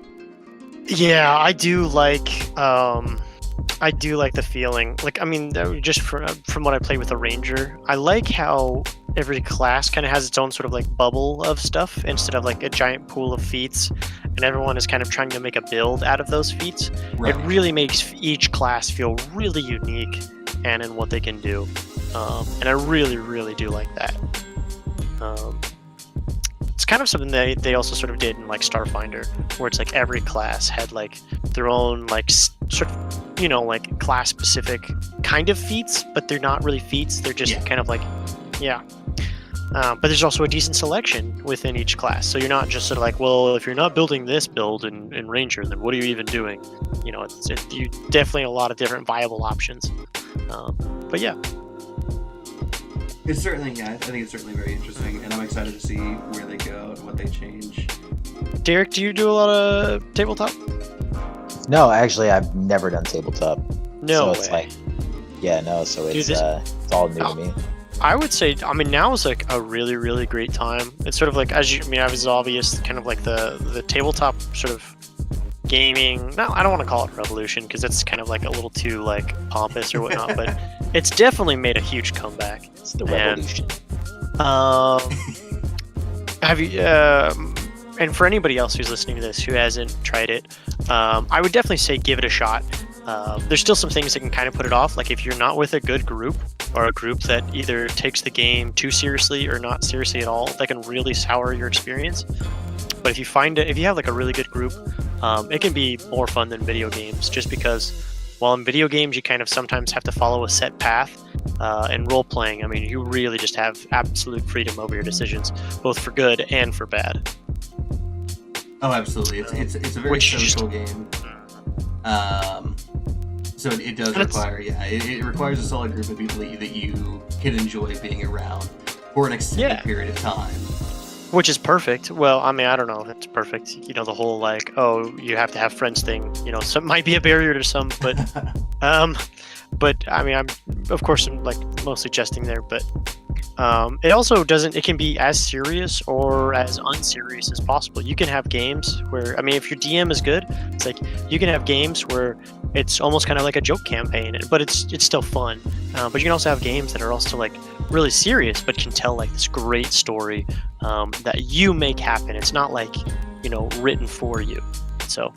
Yeah, I do like the feeling. Like, I mean, just from what I play with a ranger, I like how every class kind of has its own sort of like bubble of stuff instead of like a giant pool of feats, and everyone is kind of trying to make a build out of those feats. Right. It really makes each class feel really unique and in what they can do, and I really, really do like that. It's kind of something they also sort of did in like Starfinder, where it's like every class had like their own like sort of, you know, like class specific kind of feats, but they're not really feats, they're just kind of like, but there's also a decent selection within each class, so you're not just sort of like, well, if you're not building this build in Ranger, then what are you even doing? You know, you definitely a lot of different viable options. But yeah. It's certainly, I think it's certainly very interesting, and I'm excited to see where they go and what they change. Derek, do you do a lot of tabletop? No, actually, I've never done tabletop. No so it's way. So it's all new to me. I would say, I mean, now is like a really, really great time. It's sort of like, as obvious, kind of like the tabletop sort of gaming. No, I don't want to call it revolution because it's kind of like a little too like pompous or whatnot, but it's definitely made a huge comeback. It's the revolution. Have you? And for anybody else who's listening to this who hasn't tried it, I would definitely say give it a shot. There's still some things that can kind of put it off. Like if you're not with a good group, or a group that either takes the game too seriously or not seriously at all, that can really sour your experience. But if you have like a really good group, it can be more fun than video games, just because while in video games you kind of sometimes have to follow a set path, in role playing, I mean, you really just have absolute freedom over your decisions, both for good and for bad. Oh, absolutely. It's a very social game. So it does require, it requires a solid group of people that you can enjoy being around for an extended period of time. Which is perfect. Well, I mean, I don't know if it's perfect. You know, the whole like, oh, you have to have friends thing, you know, some might be a barrier to some, but but I mean, I'm like mostly jesting there, but it also it can be as serious or as unserious as possible. You can have games where, I mean, if your DM is good, it's like you can have games where it's almost kind of like a joke campaign, but it's still fun. But you can also have games that are also like really serious, but can tell like this great story that you make happen. It's not like, you know, written for you. So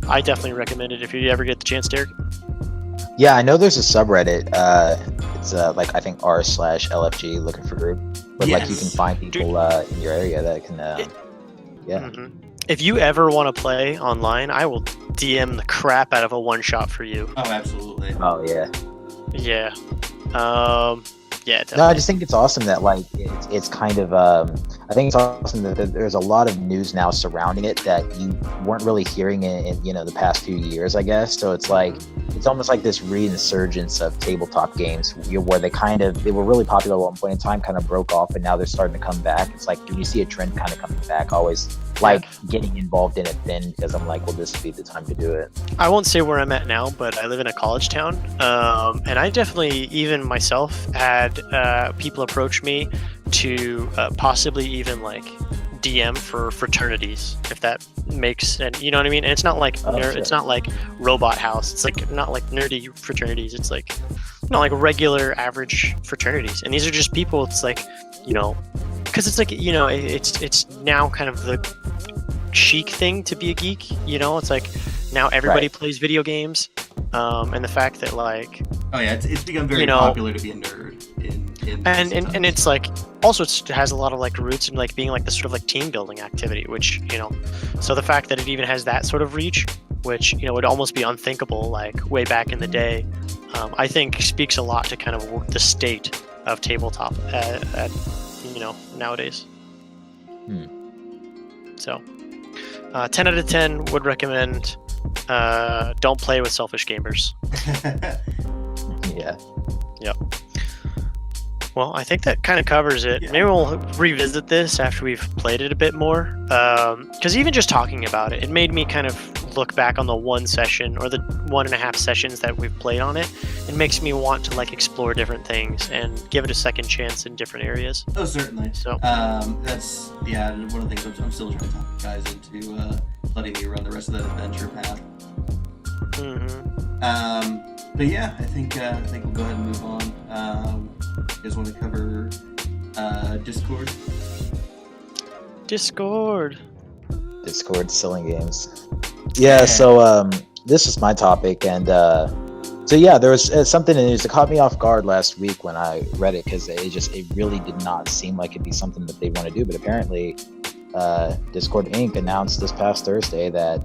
I definitely recommend it if you ever get the chance, Derek. Yeah, I know there's a subreddit. It's like I think r/LFG looking for group, but like you can find people in your area that can. Mm-hmm. If you ever want to play online, I will DM the crap out of a one shot for you. Oh, absolutely. Oh yeah. Yeah. Yeah. Definitely. No, I just think it's awesome that like it's kind of I think it's awesome that there's a lot of news now surrounding it that you weren't really hearing in you know the past few years, I guess. So it's like it's almost like this reinsurgence of tabletop games where they were really popular at one point in time, kind of broke off, and now they're starting to come back. It's like when you see a trend kind of coming back, always like getting involved in it then, because I'm like, well, this would be the time to do it. I won't say where I'm at now, but I live in a college town, and I definitely, even myself, had people approach me to possibly even like DM for fraternities, if that makes, and you know what I mean. And it's not like it's not like Robot House. It's like not like nerdy fraternities. It's like not like regular average fraternities. And these are just people. It's like, you know, because it's like, you know, it's now kind of the chic thing to be a geek. You know, it's like now everybody plays video games, and the fact that like, oh yeah, it's become very popular to be a nerd and it's like also it has a lot of like roots in like being like this sort of like team building activity, which, you know, so the fact that it even has that sort of reach, which, you know, would almost be unthinkable like way back in the day, I think speaks a lot to kind of the state of tabletop at you know, nowadays. So 10 out of 10 would recommend. Don't play with selfish gamers. Yeah. Yep. Well, I think that kind of covers it. Yeah. Maybe we'll revisit this after we've played it a bit more. Because even just talking about it, it made me kind of look back on the one session or the 1.5 sessions that we've played on it. It makes me want to like explore different things and give it a second chance in different areas. Oh, certainly. So that's one of the things I'm still trying to talk guys into letting me run the rest of that adventure path. But yeah, I think we'll go ahead and move on. You guys want to cover Discord? Discord selling games. Yeah. So this is my topic, and so yeah, there was something in the news that caught me off guard last week when I read it, because it really did not seem like it'd be something that they want to do. But apparently, Discord Inc. announced this past Thursday that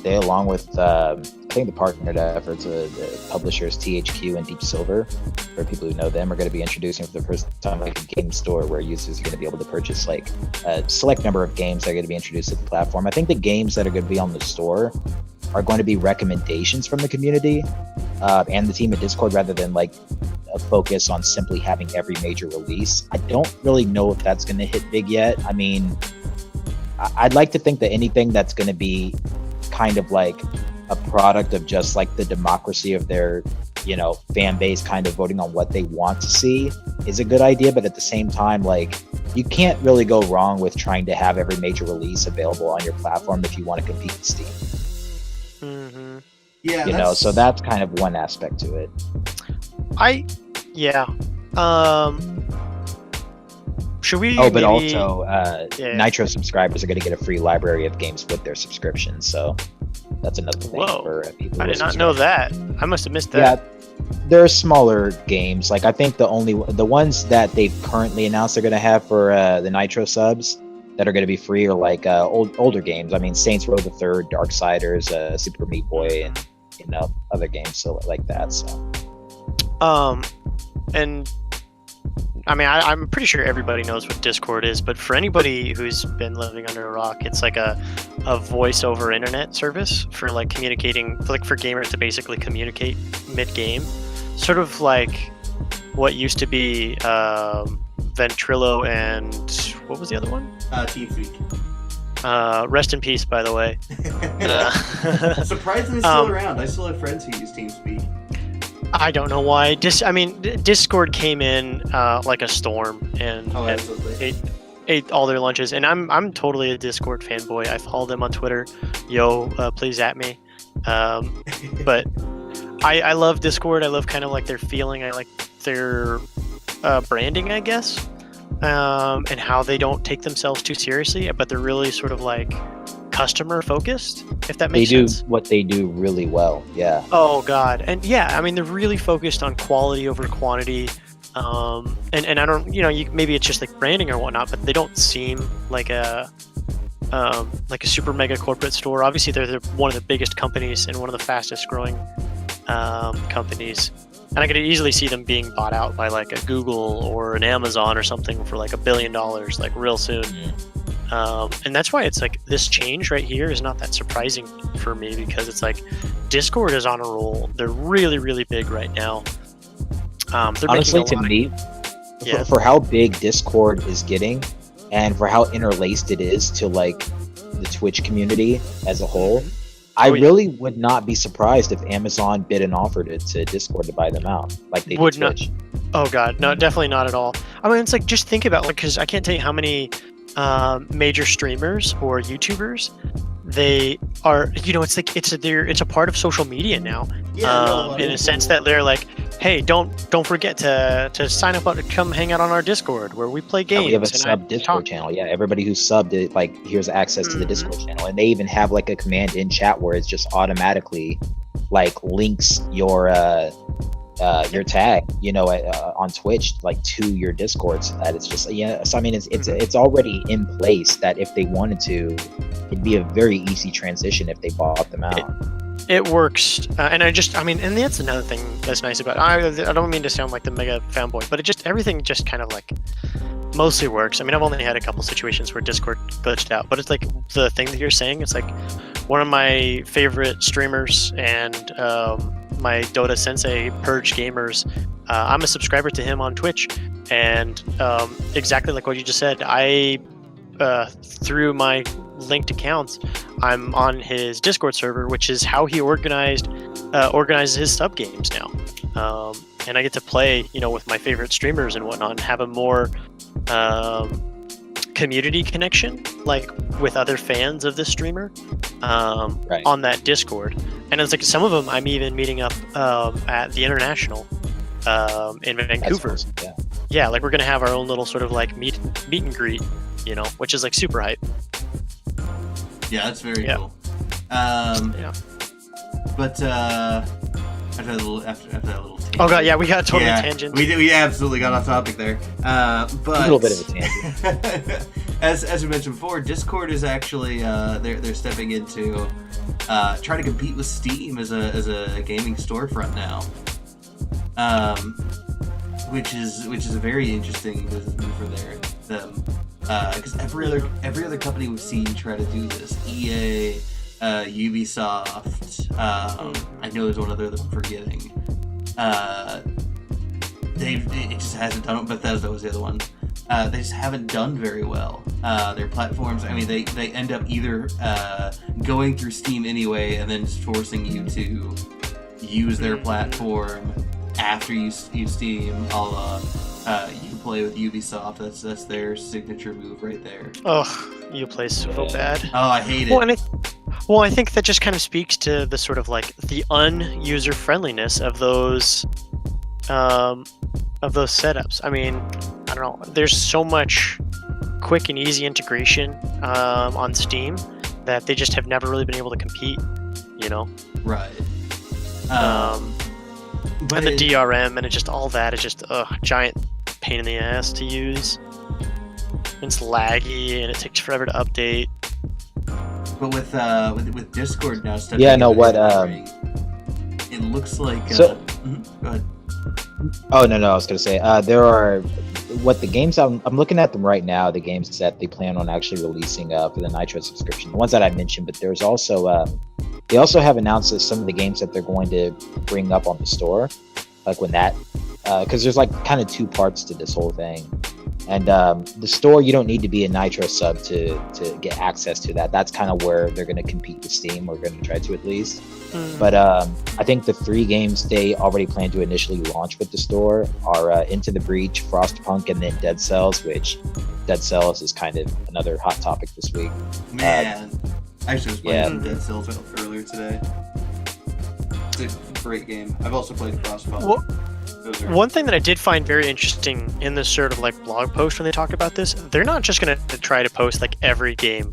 they, along with I think the partnered efforts of the publishers THQ and Deep Silver, for people who know them, are going to be introducing for the first time like a game store where users are going to be able to purchase like a select number of games that are going to be introduced to the platform. I think the games that are going to be on the store are going to be recommendations from the community and the team at Discord, rather than like a focus on simply having every major release. I don't really know if that's going to hit big yet. I mean, I'd like to think that anything that's going to be kind of like a product of just like the democracy of their, you know, fan base kind of voting on what they want to see is a good idea. But at the same time, like, you can't really go wrong with trying to have every major release available on your platform if you want to compete with Steam. Yeah, you know, so that's kind of one aspect to it. Should we? Oh, but also, Nitro subscribers are going to get a free library of games with their subscription. So that's another thing for people. I did not know that. I must have missed that. Yeah, there are smaller games. Like, I think the ones that they've currently announced they're going to have for the Nitro subs that are going to be free are like older games. I mean, Saints Row the Third, Darksiders, Super Meat Boy, and, you know, other games so like that. So. And I mean, I'm pretty sure everybody knows what Discord is, but for anybody who's been living under a rock, it's like a voice over internet service for like communicating, like for gamers to basically communicate mid-game. Sort of like what used to be Ventrilo and what was the other one? TeamSpeak. Rest in peace, by the way. Surprisingly still around. I still have friends who use TeamSpeak. I don't know why. Discord came in like a storm and ate all their lunches. And I'm totally a Discord fanboy. I follow them on Twitter. Please at me. But I love Discord. I love kind of like their feeling. I like their branding, I guess, and how they don't take themselves too seriously, but they're really sort of like customer focused, if that makes sense. They do what they do really well. Yeah. Oh god. And yeah, I mean, they're really focused on quality over quantity. And I don't, you know, maybe it's just like branding or whatnot, but they don't seem like a super mega corporate store. Obviously they're one of the biggest companies and one of the fastest growing companies, and I could easily see them being bought out by like a Google or an Amazon or something for like $1 billion like real soon. And that's why it's like this change right here is not that surprising for me, because it's like Discord is on a roll. They're really, really big right now. Honestly, to me, for how big Discord is getting and for how interlaced it is to like the the Twitch community as a whole. I really would not be surprised if Amazon bid an offer to Discord to buy them out, like they did Twitch. Oh god, no, definitely not at all. I mean, it's like, just think about, like, because I can't tell you how many major streamers or YouTubers, they are, you know, it's like it's a part of social media now. In a sense that they're like, hey, don't forget to sign up to come hang out on our Discord where we play games. We have a sub Discord channel. Yeah, everybody who's subbed it, like, here's access to the Discord channel, and they even have like a command in chat where it's just automatically like links your tag, you know, on Twitch, like, to your Discord, so that it's just, so I mean, it's already in place that if they wanted to, it'd be a very easy transition if they bought them out. It works, and and that's another thing that's nice about it. I don't mean to sound like the mega fanboy, but everything just kind of like mostly works. I mean, I've only had a couple situations where Discord glitched out, but it's like the thing that you're saying, it's like one of my favorite streamers and my Dota sensei, Purge Gamers, I'm a subscriber to him on Twitch, and exactly like what you just said, I through my linked accounts, I'm on his Discord server, which is how he organizes his sub games now, and I get to play, you know, with my favorite streamers and whatnot, and have a more community connection, like with other fans of this streamer, on that Discord. And it's like some of them I'm even meeting up at the International in Vancouver. Awesome. Yeah, like we're gonna have our own little sort of like meet and greet, you know, which is like super hype. Yeah, that's very cool. But after that little tangent, oh god, yeah, we got a total tangent. We absolutely got off topic there. But a little bit of a tangent. as we mentioned before, Discord is actually they're stepping into trying to compete with Steam as a gaming storefront now, which is a very interesting business move for them. Because every other company we've seen try to do this, EA, Ubisoft, I know there's one other that I'm forgetting. It just hasn't done it. Bethesda was the other one. They just haven't done very well. Their platforms, I mean, they end up either going through Steam anyway and then just forcing you to use their platform after you use Steam, a la you can play with Ubisoft. That's their signature move right there. Oh, Uplay is so bad. Oh, I hate it. Well, I think that just kind of speaks to the sort of like the user friendliness of those setups. I mean, I don't know. There's so much quick and easy integration on Steam that they just have never really been able to compete. You know. Right. But the DRM and just all that is just a giant pain in the ass to use. It's laggy and it takes forever to update. But with Discord now stuff. Yeah, no, what it looks like. So, go ahead. Oh no, I was gonna say there are the games I'm looking at them right now. The games that they plan on actually releasing for the Nitro subscription, the ones that I mentioned. But there's also they also have announced that some of the games that they're going to bring up on the store, like when that, because there's like kind of two parts to this whole thing. And the store, you don't need to be a Nitro sub to get access to that. That's kind of where they're going to compete with Steam, or going to try to at least. But I think the 3 games they already plan to initially launch with the store are Into the Breach, Frostpunk, and then Dead Cells, which Dead Cells is kind of another hot topic this week. Man, I actually was playing some Dead Cells earlier today. It's a great game. I've also played Frostpunk. Well, one thing that I did find very interesting in this sort of like blog post when they talk about this, they're not just going to try to post like every game.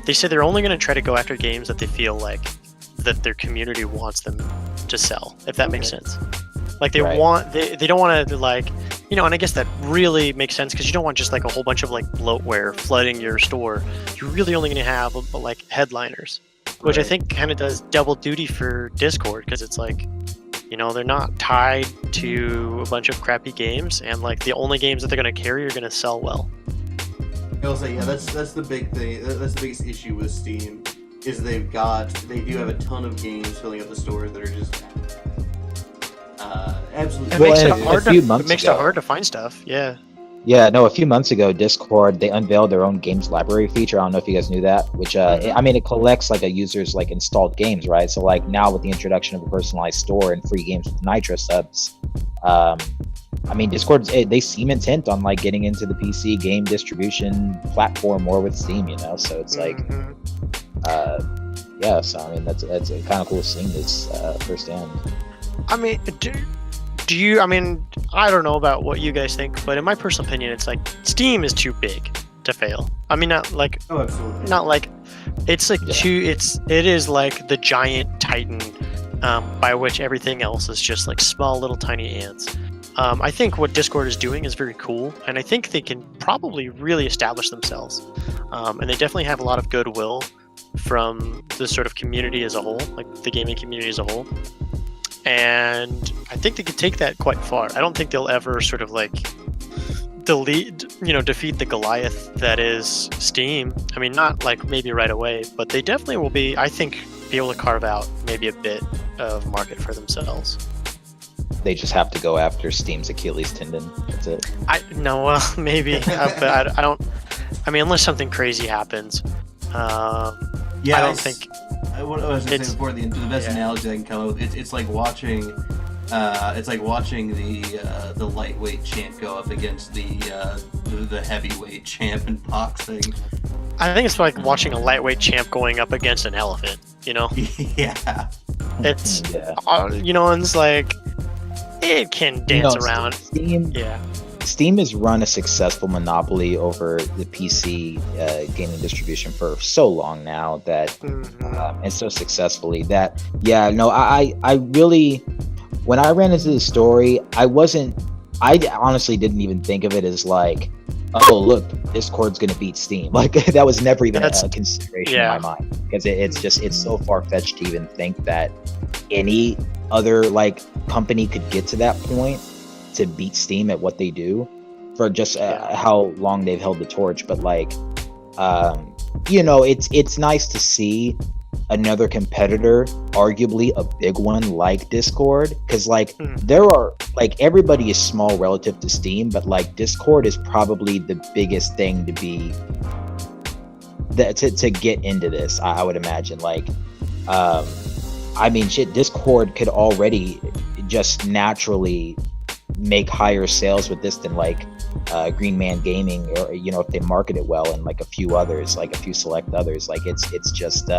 They say they're only going to try to go after games that they feel like that their community wants them to sell, if that makes sense. Like they don't want to like, you know, and I guess that really makes sense because you don't want just like a whole bunch of like bloatware flooding your store. You're really only going to have like headliners, which I think kind of does double duty for Discord, because it's like, you know, they're not tied to a bunch of crappy games, and like the only games that they're going to carry are going to sell well. I will say, yeah, that's the big thing. That's the biggest issue with Steam, is they do have a ton of games filling up the stores that are just absolutely. It makes it hard to find stuff. Yeah. Yeah, no, a few months ago, Discord, they unveiled their own games library feature. I don't know if you guys knew that, which, I mean, it collects like a user's like installed games, right? So like now with the introduction of a personalized store and free games with Nitro subs, I mean, Discord, they seem intent on like getting into the PC game distribution platform more with Steam, you know? So it's like, yeah, so I mean, that's a kind of cool seeing this firsthand. I mean, do you? I mean, I don't know about what you guys think, but in my personal opinion, it's like Steam is too big to fail. I mean, not like, Oh, absolutely. not like, it's like it is like the giant titan, by which everything else is just like small little tiny ants. I think what Discord is doing is very cool, and I think they can probably really establish themselves. And they definitely have a lot of goodwill from the sort of community as a whole, like the gaming community as a whole. And I think they could take that quite far. I don't think they'll ever sort of like defeat the Goliath that is Steam. I mean, not like maybe right away, but they definitely will be, I think, be able to carve out maybe a bit of market for themselves. They just have to go after Steam's Achilles tendon. That's it. Maybe, but I don't. I mean, unless something crazy happens, Yeah, I don't think. What I was going to say before, the best analogy I can come up with, it's like watching, the lightweight champ go up against the heavyweight champ in boxing. I think it's like watching a lightweight champ going up against an elephant. You know, Yeah. it's and it's like it can dance around. Steam has run a successful monopoly over the PC gaming distribution for so long now that, and so successfully that, I really, when I ran into the story, I honestly didn't even think of it as like, oh, look, Discord's going to beat Steam. Like, that was never even a consideration in my mind, because it's so far-fetched to even think that any other like company could get to that point to beat Steam at what they do for just how long they've held the torch. But like, it's nice to see another competitor, arguably a big one like Discord, because like there are like, everybody is small relative to Steam, but like Discord is probably the biggest thing to be to get into this. I would imagine, like, I mean, Discord could already just naturally make higher sales with this than like Green Man Gaming, or if they market it well, and like a few select others. Like it's just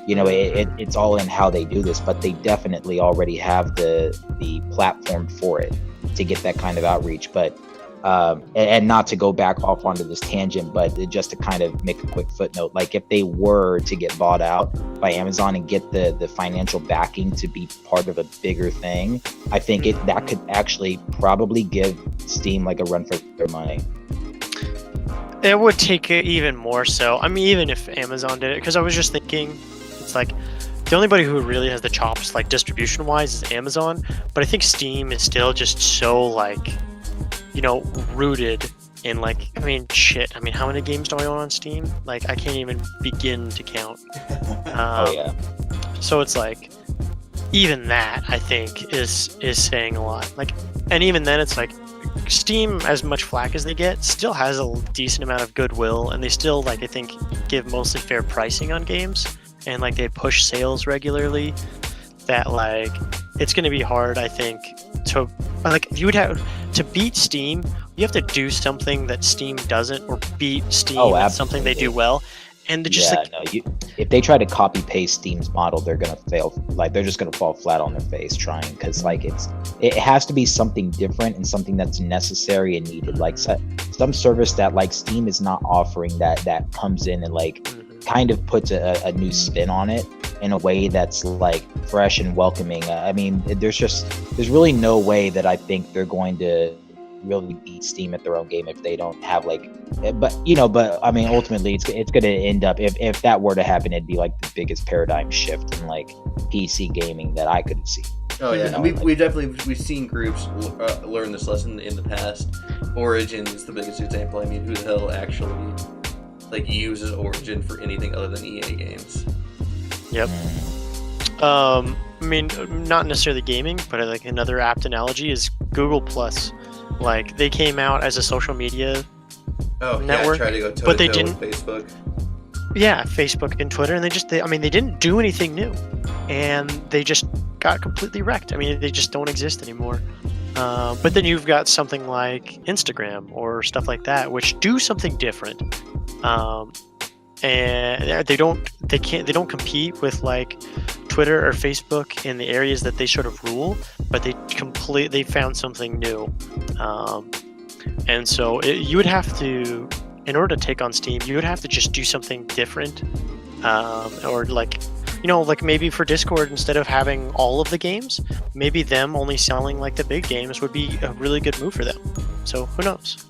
it's all in how they do this, but they definitely already have the platform for it to get that kind of outreach. But and not to go back off onto this tangent, but just to kind of make a quick footnote, like if they were to get bought out by Amazon and get the financial backing to be part of a bigger thing, I think that could actually probably give Steam like a run for their money. It would take it even more so. I mean, even if Amazon did it, because I was just thinking, it's like the only body who really has the chops, like distribution wise, is Amazon. But I think Steam is still just so like, rooted in like, I mean, how many games do I own on Steam? Like, I can't even begin to count. So it's like, even that, I think, is saying a lot. Like, and even then, it's like, Steam, as much flack as they get, still has a decent amount of goodwill, and they still, like, I think, give mostly fair pricing on games, and like they push sales regularly. That like, it's going to be hard, I think, to like, you would have to beat Steam. You have to do something that Steam doesn't, or beat Steam at something they do well. And they're just if they try to copy paste Steam's model, they're gonna fail. Like, they're just gonna fall flat on their face trying, because like it has to be something different and something that's necessary and needed. Like some service that like Steam is not offering, that comes in and like kind of puts a new spin on it in a way that's like fresh and welcoming. I mean, there's really no way that I think they're going to really beat Steam at their own game if they don't have like, but I mean, ultimately it's going to end up, if that were to happen, it'd be like the biggest paradigm shift in like PC gaming that I could see. Oh yeah, and we've seen groups learn this lesson in the past. Origin is the biggest example. I mean, who the hell actually like uses Origin for anything other than EA games? Yep. I mean, not necessarily gaming, but like another apt analogy is Google Plus. Like they came out as a social media network, try to go toe but they to toe didn't. with Facebook. Yeah, Facebook and Twitter, and they didn't do anything new, and they just got completely wrecked. I mean, they just don't exist anymore. But then you've got something like Instagram or stuff like that, which do something different, and they don't compete with like Twitter or Facebook in the areas that they sort of rule, but they found something new, and so you would have to. In order to take on Steam, you would have to just do something different, or like maybe for Discord, instead of having all of the games, maybe them only selling like the big games would be a really good move for them. So who knows?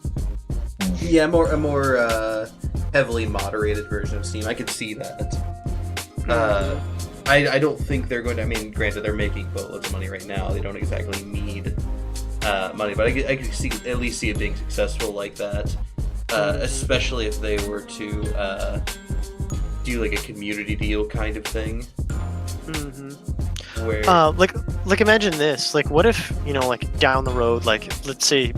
Yeah, a more heavily moderated version of Steam. I could see that. I don't think they're going to. I mean, granted, they're making boatloads of money right now. They don't exactly need money, but I could at least see it being successful like that. Especially if they were to do like a community deal kind of thing. Where like imagine this, like what if like down the road, like let's say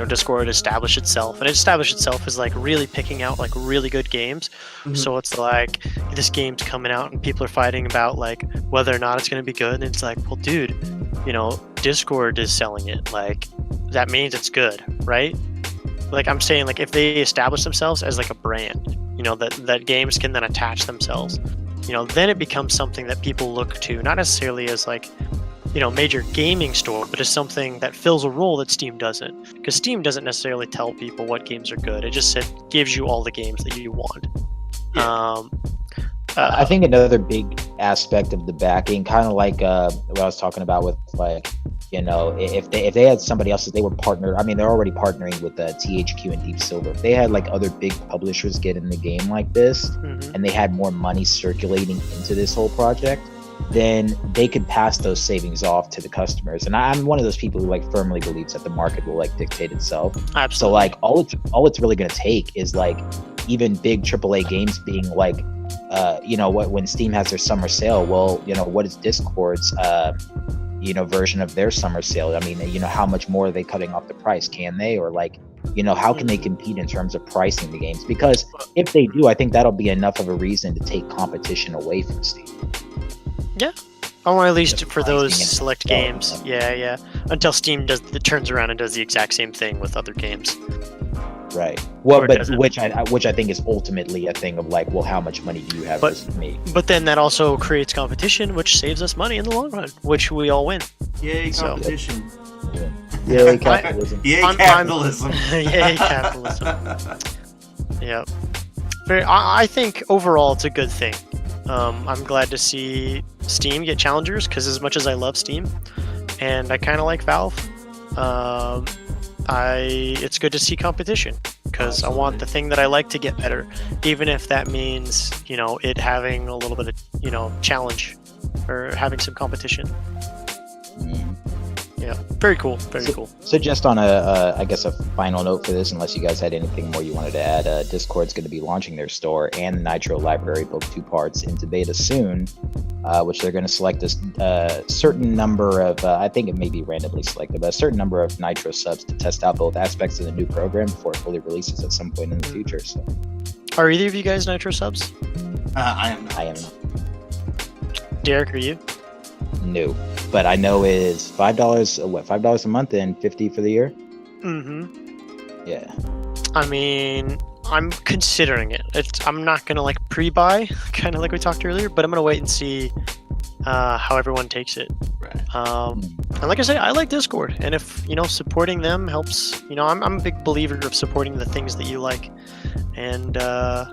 Discord established itself as like really picking out like really good games. So it's like this game's coming out and people are fighting about like whether or not it's going to be good, and it's like, well dude, Discord is selling it, like that means it's good, right? Like I'm saying, like if they establish themselves as like a brand, that games can then attach themselves, then it becomes something that people look to, not necessarily as like, major gaming store, but as something that fills a role that Steam doesn't. Because Steam doesn't necessarily tell people what games are good. It just gives you all the games that you want. Yeah. I think another big aspect of the backing, kind of like what I was talking about with like, if they had somebody else that they were partnered, I mean, they're already partnering with THQ and Deep Silver. If they had like other big publishers get in the game like this, and they had more money circulating into this whole project, then they could pass those savings off to the customers. And I'm one of those people who like firmly believes that the market will like dictate itself. Absolutely. So like all it's really going to take is like even big AAA games being like, when Steam has their summer sale, well, what is Discord's version of their summer sale? I mean, how much more are they cutting off the price? Can they? Or like, how can they compete in terms of pricing the games? Because if they do, I think that'll be enough of a reason to take competition away from Steam. Yeah. Or at least for those pricing and select games. Yeah. Until Steam turns around and does the exact same thing with other games. Right. Well, Or but doesn't. which I think is ultimately a thing of like, well, how much money do you have versus me? But then that also creates competition, which saves us money in the long run, which we all win. Yay, So- competition. Yay, capitalism. Yay, I'm- capitalism. Yay, capitalism. Yeah. I think overall it's a good thing. I'm glad to see Steam get challengers, because as much as I love Steam, and I kind of like Valve, it's good to see competition, because I want the thing that I like to get better, even if that means it having a little bit of challenge or having some competition. Yeah, very cool, very cool. So just on I guess a final note for this, unless you guys had anything more you wanted to add, Discord's going to be launching their store and the Nitro library, both 2 parts, into beta soon, which they're going to select a certain number of, I think it may be randomly selected, but a certain number of Nitro subs to test out both aspects of the new program before it fully releases at some point in the future. So Are either of you guys Nitro subs? I am not. I am Derek, are you? new, but I know is $5 a month and $50 for the year. Mm-hmm. Yeah. I mean, I'm considering it. I'm not gonna like pre-buy, kind of like we talked earlier, but I'm gonna wait and see how everyone takes it. Right. And like I say, I like Discord, and if supporting them helps, I'm a big believer of supporting the things that you like, and I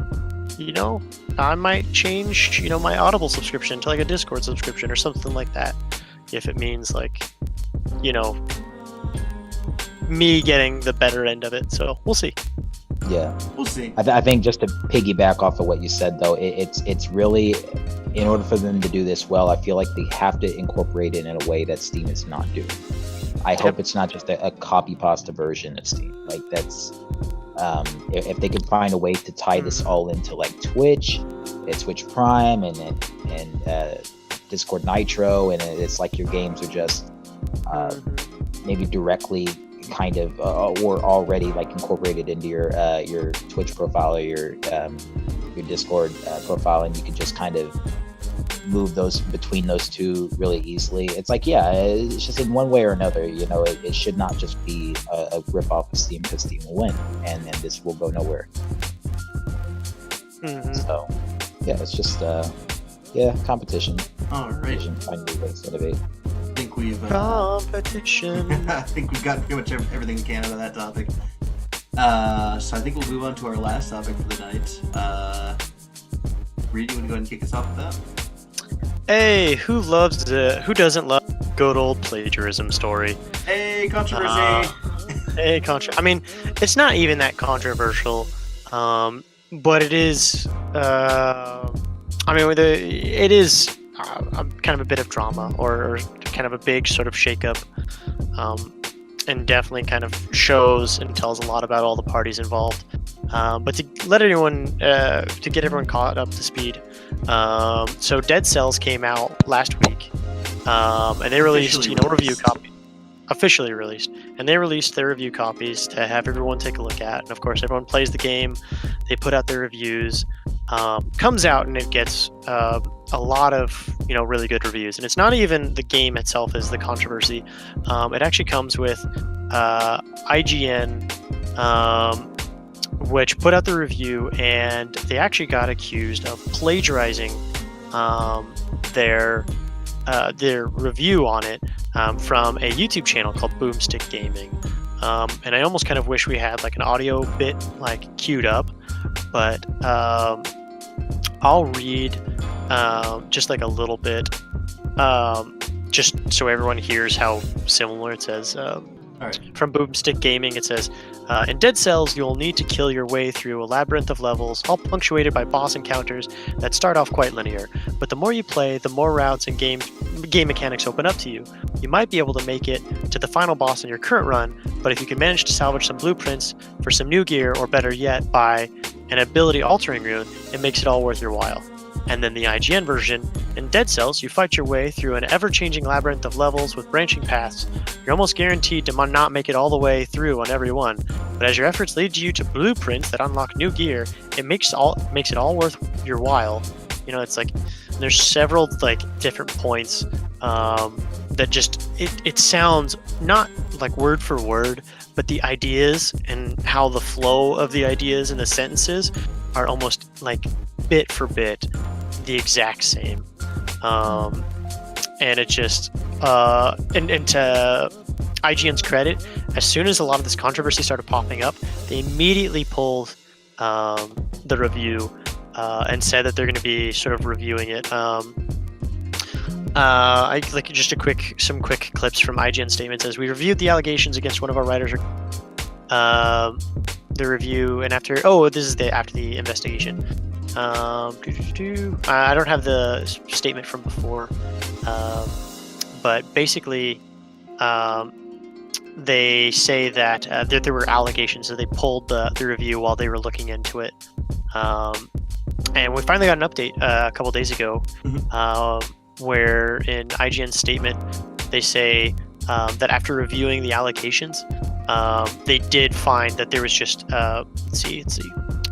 might change my Audible subscription to like a Discord subscription or something like that, if it means like me getting the better end of it. So we'll see. Yeah. We'll see. I think just to piggyback off of what you said, though, it's really, in order for them to do this well, I feel like they have to incorporate it in a way that Steam is not doing. I hope it's not just a copy pasta version of Steam. Like that's, if they could find a way to tie this all into like Twitch Prime, and Discord Nitro, and it's like your games are just maybe directly kind of or already like incorporated into your Twitch profile or your Discord profile, and you can just kind of move those between those two really easily. It's like, yeah, it's just in one way or another, you know, it should not just be a rip off of Steam, because Steam will win, and this will go nowhere. So yeah, it's just competition. All right, find new ways to innovate. I think we've competition. I think we've got pretty much everything we can out of that topic. So I think we'll move on to our last topic for the night. Reed, you want to go ahead and kick us off with that? Hey, who doesn't love good old plagiarism story? Hey, controversy! I mean, it's not even that controversial, but it is. It is kind of a bit of drama, or kind of a big sort of shakeup, and definitely kind of shows and tells a lot about all the parties involved. But to let to get everyone caught up to speed, so Dead Cells came out last week, and they released review copy, officially released, and they released their review copies to have everyone take a look at. And of course, everyone plays the game, they put out their reviews, comes out, and it gets a lot of really good reviews. And it's not even the game itself is the controversy. It actually comes with IGN, which put out the review, and they actually got accused of plagiarizing their review on it from a YouTube channel called Boomstick Gaming. And I almost kind of wish we had like an audio bit like queued up, but I'll read just like a little bit, just so everyone hears how similar it says. All right. From Boomstick Gaming, it says, in Dead Cells, you will need to kill your way through a labyrinth of levels, all punctuated by boss encounters that start off quite linear. But the more you play, the more routes and game mechanics open up to you. You might be able to make it to the final boss in your current run, but if you can manage to salvage some blueprints for some new gear, or better yet, buy an ability-altering rune, it makes it all worth your while. And then the IGN version, in Dead Cells, you fight your way through an ever-changing labyrinth of levels with branching paths. You're almost guaranteed to not make it all the way through on every one, but as your efforts lead you to blueprints that unlock new gear, it makes it all worth your while. It's like there's several like different points that just it sounds not like word for word, but the ideas and how the flow of the ideas and the sentences are almost like bit for bit the exact same. And it just and to IGN's credit, as soon as a lot of this controversy started popping up, they immediately pulled the review and said that they're going to be sort of reviewing it. I like just some quick clips from IGN statement says, we reviewed the allegations against one of our writers. The review, and after the investigation. I don't have the statement from before, but basically, they say that there were allegations, so they pulled the review while they were looking into it. And we finally got an update a couple days ago, where in IGN's statement they say that after reviewing the allegations, they did find that there was just let's see.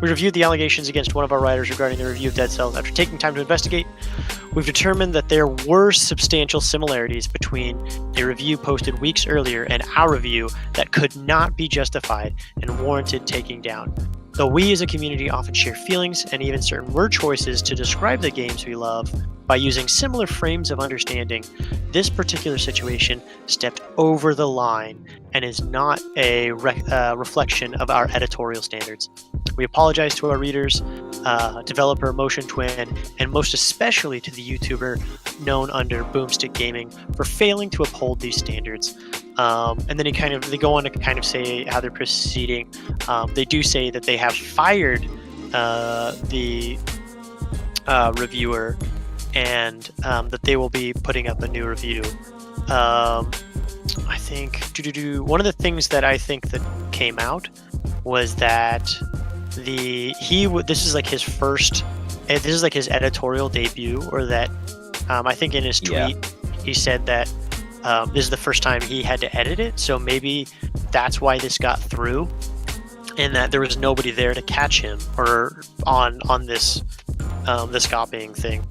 We reviewed the allegations against one of our writers regarding the review of Dead Cells. After taking time to investigate, we've determined that there were substantial similarities between a review posted weeks earlier and our review that could not be justified and warranted taking down. Though we as a community often share feelings and even certain word choices to describe the games we love by using similar frames of understanding, this particular situation stepped over the line and is not a reflection of our editorial standards. We apologize to our readers, developer Motion Twin, and most especially to the YouTuber known under Boomstick Gaming for failing to uphold these standards. And then they go on to kind of say how they're proceeding. They do say that they have fired the reviewer, and that they will be putting up a new review. I think one of the things that I think that came out was that this is like his editorial debut, or that I think in his Yeah. tweet he said that this is the first time he had to edit it, so maybe that's why this got through, and that there was nobody there to catch him or on this this copying thing.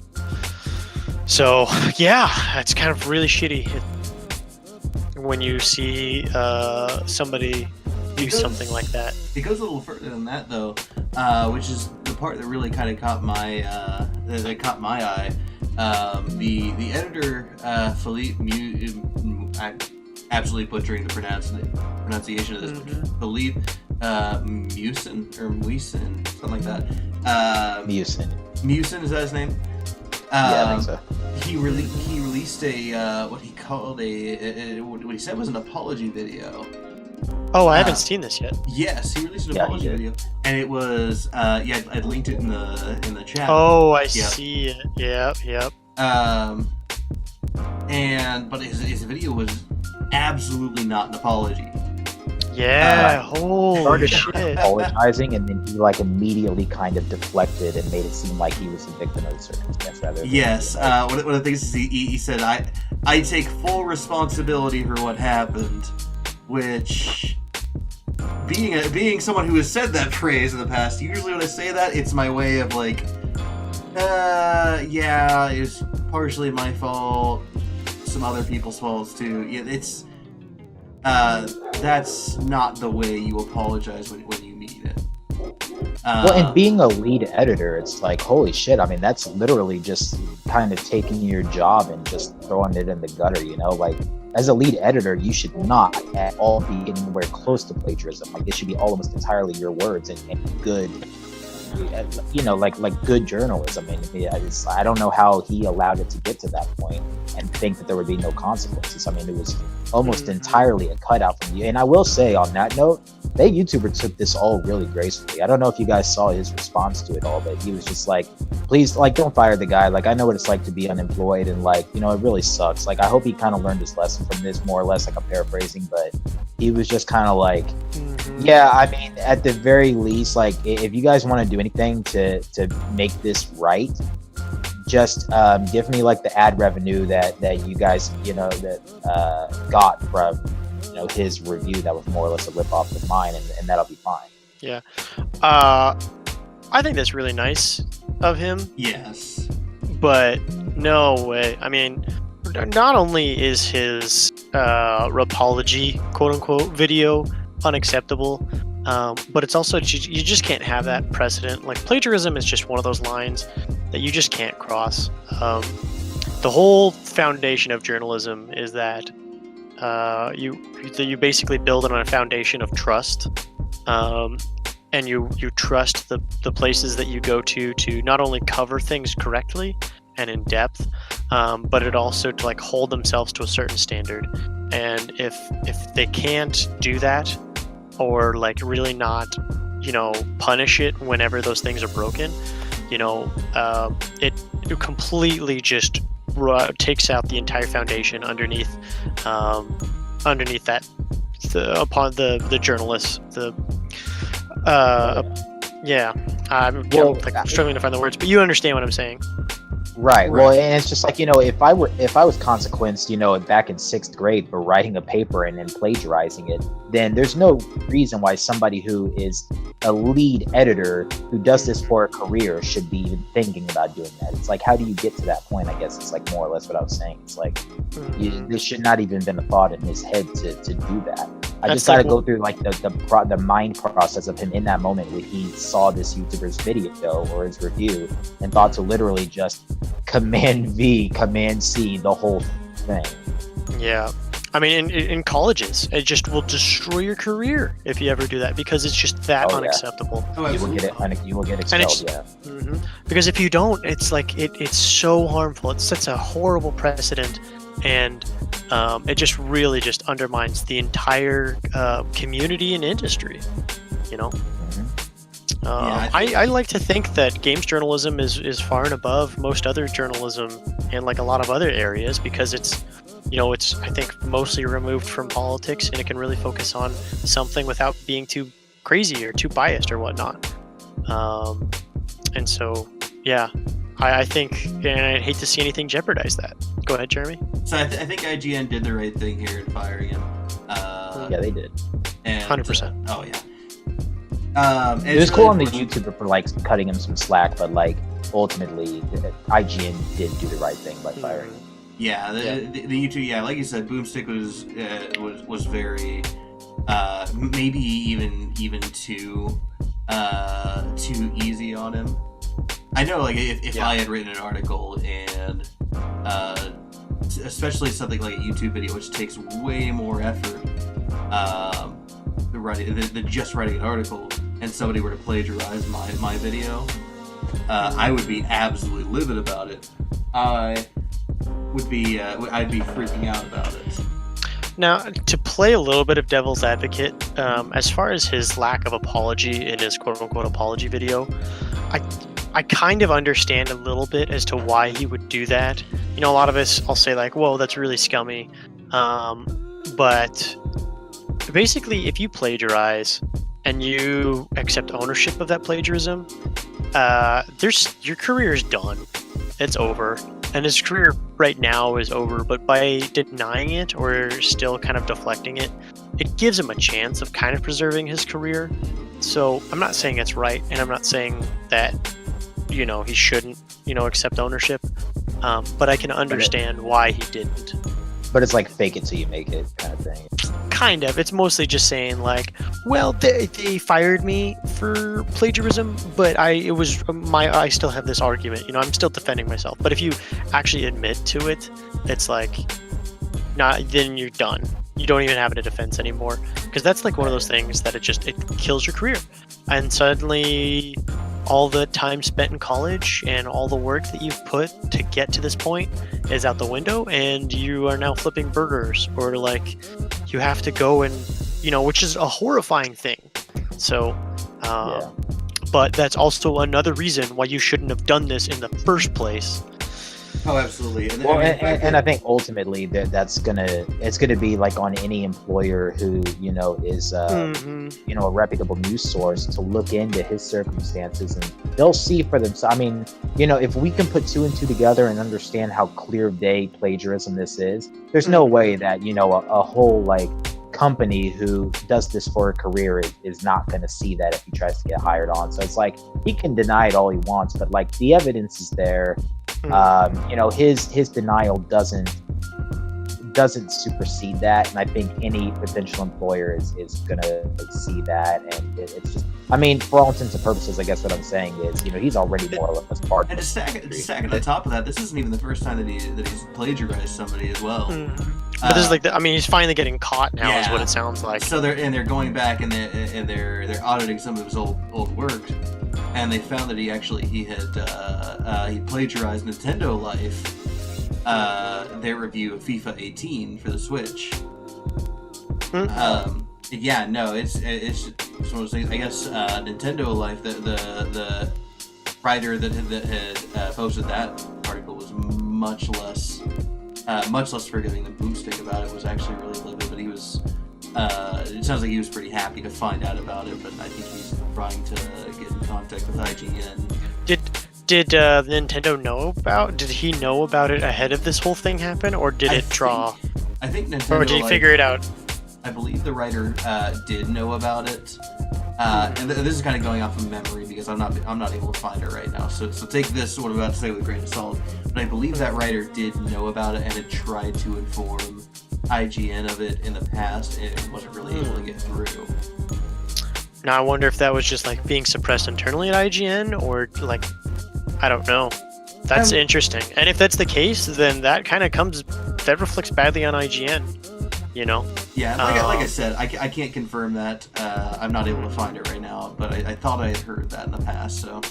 So yeah, it's kind of really shitty when you see somebody do something like that. It goes a little further than that, though, which is the part that really kind of caught my eye. The editor, Filip Miucin, I'm absolutely butchering the pronunciation of this. Filip Miucin or Miucin, something like that. Miucin. Miucin, is that his name? Yeah, I think so. He released a what he called what he said was an apology video. Oh, I haven't seen this yet. Yes, he released an apology video, and it was I'd linked it in the chat. Oh, I see it. Yep. But his video was absolutely not an apology. Yeah. Holy Started shit. apologizing, and then he like immediately kind of deflected and made it seem like he was the victim of the circumstance rather than Yes, one of the things is he said, I take full responsibility for what happened, which, being someone who has said that phrase in the past, usually when I say that, it's my way of like, yeah, it was partially my fault, some other people's faults too. Yeah, it's, that's not the way you apologize when you mean it. Well, and being a lead editor, it's like, holy shit, I mean, that's literally just kind of taking your job and just throwing it in the gutter, you know? Like, as a lead editor, you should not at all be anywhere close to plagiarism. Like, it should be almost entirely your words and good, you know, like good journalism. I mean, I don't know how he allowed it to get to that point and think that there would be no consequences. I mean, it was almost entirely a cutout from you. And I will say on that note, that YouTuber took this all really gracefully. I don't know if you guys saw his response to it all, but he was just like, please, like, don't fire the guy. Like, I know what it's like to be unemployed, and like, you know, it really sucks. Like, I hope he kind of learned his lesson from this, more or less. Like, I'm paraphrasing, but he was just kind of like, yeah, I mean, at the very least, like, if you guys want to do anything to make this right, just give me like the ad revenue that you guys, you know, that got from, you know, his review that was more or less a rip off of mine, and that'll be fine. Yeah. I think that's really nice of him. Yes. But no way. I mean, not only is his rapology, quote unquote, video unacceptable, but it's also, you just can't have that precedent. Like, plagiarism is just one of those lines that you just can't cross. The whole foundation of journalism is that you basically build it on a foundation of trust, and you trust the places that you go to not only cover things correctly and in depth, but it also to like hold themselves to a certain standard. And if they can't do that, or like really not, you know, punish it whenever those things are broken, you know, it completely just takes out the entire foundation underneath that, upon the journalists. I'm struggling to find the words, but you understand what I'm saying. Right. Well, and it's just like, you know, if I was consequenced, you know, back in 6th grade for writing a paper and then plagiarizing it, then there's no reason why somebody who is a lead editor who does this for a career should be even thinking about doing that. It's like, how do you get to that point? I guess it's like more or less what I was saying. It's like, this should not even been a thought in his head to do that. I just got to go through like the mind process of him in that moment when he saw this YouTuber's video or his review and thought to literally just Command V, Command C, the whole thing. Yeah. I mean, in colleges, it just will destroy your career if you ever do that, because it's just that unacceptable. Oh, you will get expelled. Yeah. Because if you don't, it's like it's so harmful. It sets a horrible precedent, and it just really just undermines the entire community and industry. You know. I like to think that games journalism is far and above most other journalism in like a lot of other areas, because it's, you know, it's, I think, mostly removed from politics, and it can really focus on something without being too crazy or too biased or whatnot. And so, yeah, I think, and I'd hate to see anything jeopardize that. Go ahead, Jeremy. So I think IGN did the right thing here in firing him. Yeah, they did. And, 100%. Oh yeah. It was cool on the unfortunate. YouTuber for like cutting him some slack, but like ultimately, IGN did do the right thing by firing him. Yeah, the YouTube. Yeah, like you said, Boomstick was very maybe even too easy on him. I know, like if I had written an article and especially something like a YouTube video, which takes way more effort, than just writing an article, and somebody were to plagiarize my video, I would be absolutely livid about it. I'd be freaking out about it. Now, to play a little bit of devil's advocate, as far as his lack of apology in his quote-unquote apology video, I kind of understand a little bit as to why he would do that. You know, a lot of us, I'll say like, whoa, that's really scummy. But basically, if you plagiarize and you accept ownership of that plagiarism, your career is done. It's over. And his career right now is over, but by denying it or still kind of deflecting it, it gives him a chance of kind of preserving his career. So I'm not saying it's right, and I'm not saying that, you know, he shouldn't, you know, accept ownership. But I can understand why he didn't. But it's like fake it till you make it kind of thing. Kind of. It's mostly just saying like, well, they fired me for plagiarism, but I still have this argument. You know, I'm still defending myself. But if you actually admit to it, it's like, then you're done. You don't even have a defense anymore, because that's like one of those things that it kills your career. And suddenly, all the time spent in college and all the work that you've put to get to this point is out the window, and you are now flipping burgers, or like you have to go and, you know, which is a horrifying thing. So, but that's also another reason why you shouldn't have done this in the first place. Oh, absolutely. And I think ultimately it's gonna be like on any employer who, you know, is you know, a reputable news source to look into his circumstances, and they'll see for themselves. I mean, you know, if we can put two and two together and understand how clear of day plagiarism this is, there's no way that, you know, a whole like company who does this for a career is not going to see that if he tries to get hired on. So it's like he can deny it all he wants, but like the evidence is there. You know, his denial doesn't supersede that, and I think any potential employer is gonna see that, and it's just, I mean, for all intents and purposes, I guess what I'm saying is, you know, he's already more or less part of And to stack on top of that, this isn't even the first time that he's plagiarized somebody as well. But this is like, I mean, he's finally getting caught now, is Yeah. what it sounds like. So they're going back and they're auditing some of his old work, and they found that he plagiarized Nintendo Life, their review of FIFA 18 for the Switch. Yeah, no, it's one of those things. I guess Nintendo Life, the writer that had posted that article was much less forgiving than Boomstick about it. Was actually really livid, but he was. It sounds like he was pretty happy to find out about it, but I think he's trying to get in contact with IGN. Did Nintendo know about? Did he know about it ahead of this whole thing happen, or did it draw? I think Nintendo. Or did he figure it out? I believe the writer did know about it, and this is kind of going off of memory because I'm not able to find it right now. So take this, what I'm about to say, with a grain of salt. But I believe that writer did know about it and had tried to inform IGN of it in the past, and it wasn't really able to get through. Now I wonder if that was just like being suppressed internally at IGN, or like, I don't know. That's interesting. And if that's the case, then that kind of reflects badly on IGN. You know? Yeah, like I said, I can't confirm that. I'm not able to find it right now, but I thought I had heard that in the past, so.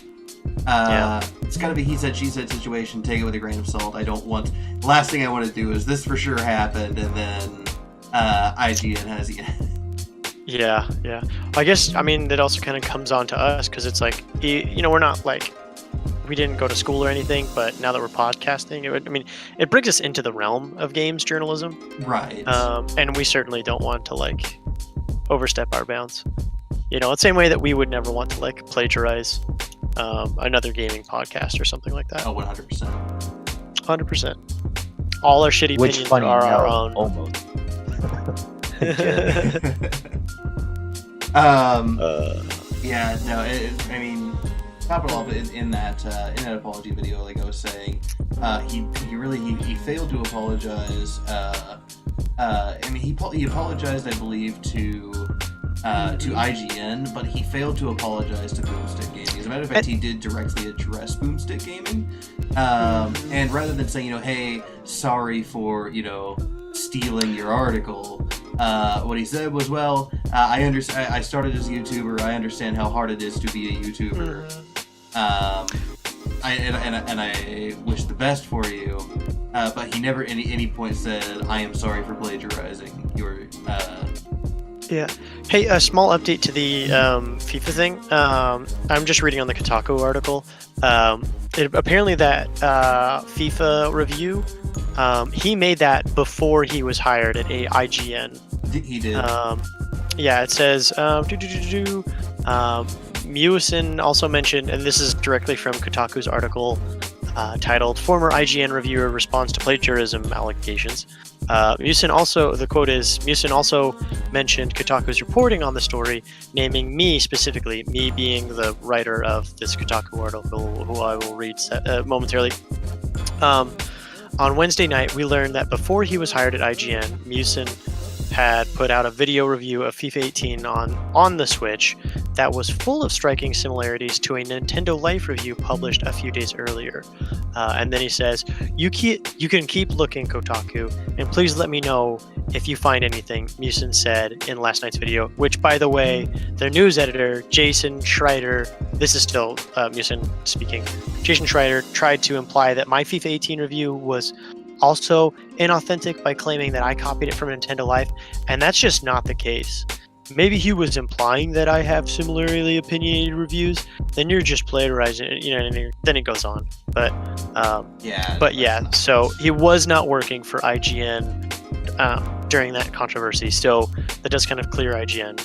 It's gotta be he said, she said situation. Take it with a grain of salt. The last thing I want to do is this for sure happened, and then IGN has it. Yeah. I guess, I mean, that also kind of comes on to us, because it's like, you know, we're not like, we didn't go to school or anything, but now that we're podcasting, it brings us into the realm of games journalism. Right. And we certainly don't want to like overstep our bounds. You know, the same way that we would never want to like plagiarize another gaming podcast or something like that. Oh, 100%. 100%. All our shitty Which opinions funny, are our no, own. almost. Yeah, no, I mean, top it off in that apology video, like I was saying, he failed to apologize. I mean, he apologized, I believe, to IGN, but he failed to apologize to Boomstick Gaming. As a matter of fact, he did directly address Boomstick Gaming, and rather than saying, hey, sorry for, stealing your article, what he said was, well, I understand. I started as a YouTuber. I understand how hard it is to be a YouTuber. I wish the best for you. But he never at any point said, I am sorry for plagiarizing your. Yeah. Hey, a small update to the FIFA thing. I'm just reading on the Kotaku article. Apparently that FIFA review, he made that before he was hired at IGN. He did. Yeah, it says, Miucin also mentioned, and this is directly from Kotaku's article, titled "Former IGN Reviewer Responds to Plagiarism Allegations." Miucin also, the quote is, Miucin also mentioned Kotaku's reporting on the story, naming me specifically, me being the writer of this Kotaku article, who I will read momentarily. On Wednesday night, we learned that before he was hired at IGN, Miucin had put out a video review of FIFA 18 on the Switch that was full of striking similarities to a Nintendo Life review published a few days earlier. And then he says, you can keep looking, Kotaku, and please let me know if you find anything, Miucin said in last night's video, which, by the way, their news editor, Jason Schreider, this is still Miucin speaking, Jason Schreider tried to imply that my FIFA 18 review was also inauthentic by claiming that I copied it from Nintendo Life, and that's just not the case. Maybe he was implying that I have similarly opinionated reviews, then you're just plagiarizing it, and then it goes on. But so he was not working for IGN during that controversy, so that does kind of clear IGN.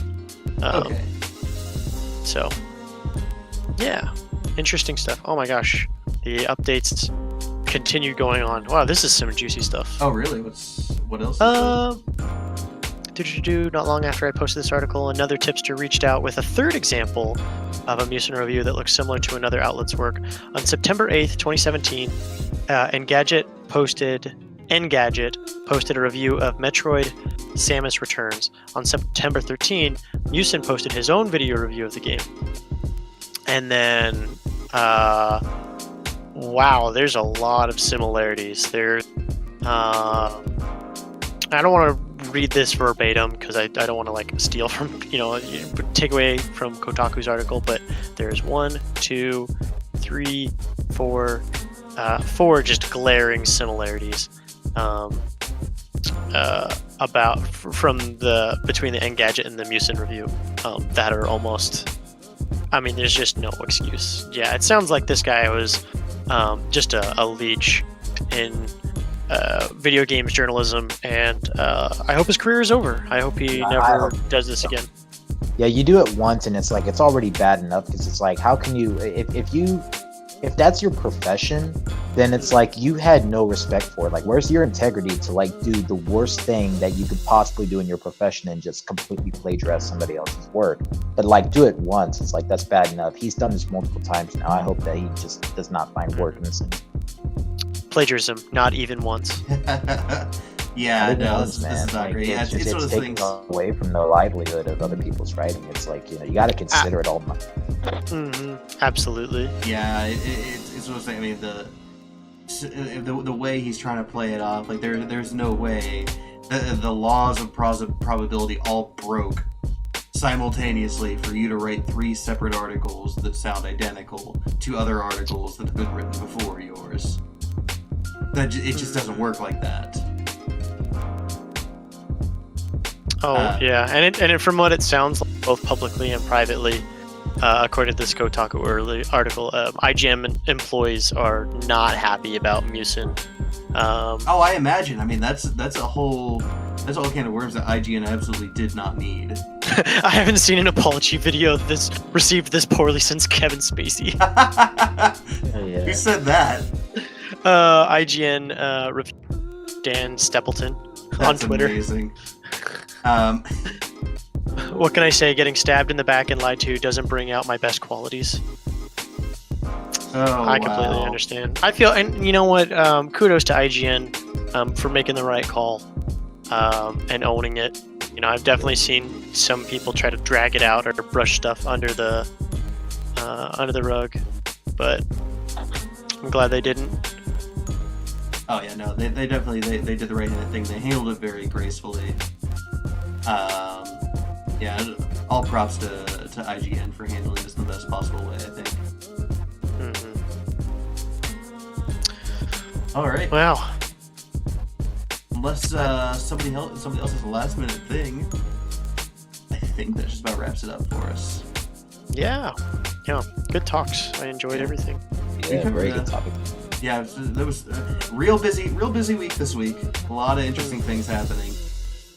Okay. So, yeah, interesting stuff. Oh my gosh, the updates continue going on. Wow, this is some juicy stuff. Oh, really? What else? Not long after I posted this article, another tipster reached out with a third example of a Miucin review that looks similar to another outlet's work. On September 8th, 2017, Engadget posted a review of Metroid Samus Returns. On September 13th, Miucin posted his own video review of the game. And then, wow, there's a lot of similarities. I don't want to read this verbatim because I don't want to steal from, take away from Kotaku's article, but there's 1, 2, 3, 4 just glaring similarities between the Engadget and the Miucin review that are almost, there's just no excuse. Yeah, it sounds like this guy was just a leech in video games journalism, and I hope his career is over. I hope he never does this again. Yeah, you do it once and it's already bad enough, because it's how can you, if that's your profession, then it's you had no respect for it. Where's your integrity to do the worst thing that you could possibly do in your profession and just completely plagiarize somebody else's work? But do it once, it's that's bad enough. He's done this multiple times now. I hope that he just does not find work in this. Plagiarism, not even once. Yeah, no, this is not great. Yeah, it's one of those things away from the livelihood of other people's writing. It's you got to consider it all. Absolutely. Yeah, it's one of those things. The way he's trying to play it off, there's no way the laws of probability all broke simultaneously for you to write 3 separate articles that sound identical to other articles that have been written before yours. It just doesn't work like that. Yeah, and from what it sounds like, both publicly and privately, according to this Kotaku article, IGN employees are not happy about Miucin. I imagine. That's a whole can of worms that IGN absolutely did not need. I haven't seen an apology video that's received this poorly since Kevin Spacey. Oh, yeah. Who said that? IGN Dan Stapleton on That's Twitter. amazing. What can I say? Getting stabbed in the back and lied to doesn't bring out my best qualities. Oh, I completely wow. understand. I feel, and you know what? Kudos to IGN for making the right call and owning it. You know, I've definitely seen some people try to drag it out or brush stuff under the rug, but I'm glad they didn't. Oh yeah, no, they definitely they did the right thing. They handled it very gracefully. Yeah, all props to IGN for handling this in the best possible way, I think. Mm-hmm. All right. Wow. Unless somebody else has a last minute thing, I think that just about wraps it up for us. Yeah. Good talks. I enjoyed everything. Yeah, very good topic. Yeah, there was a real busy week this week. A lot of interesting things happening.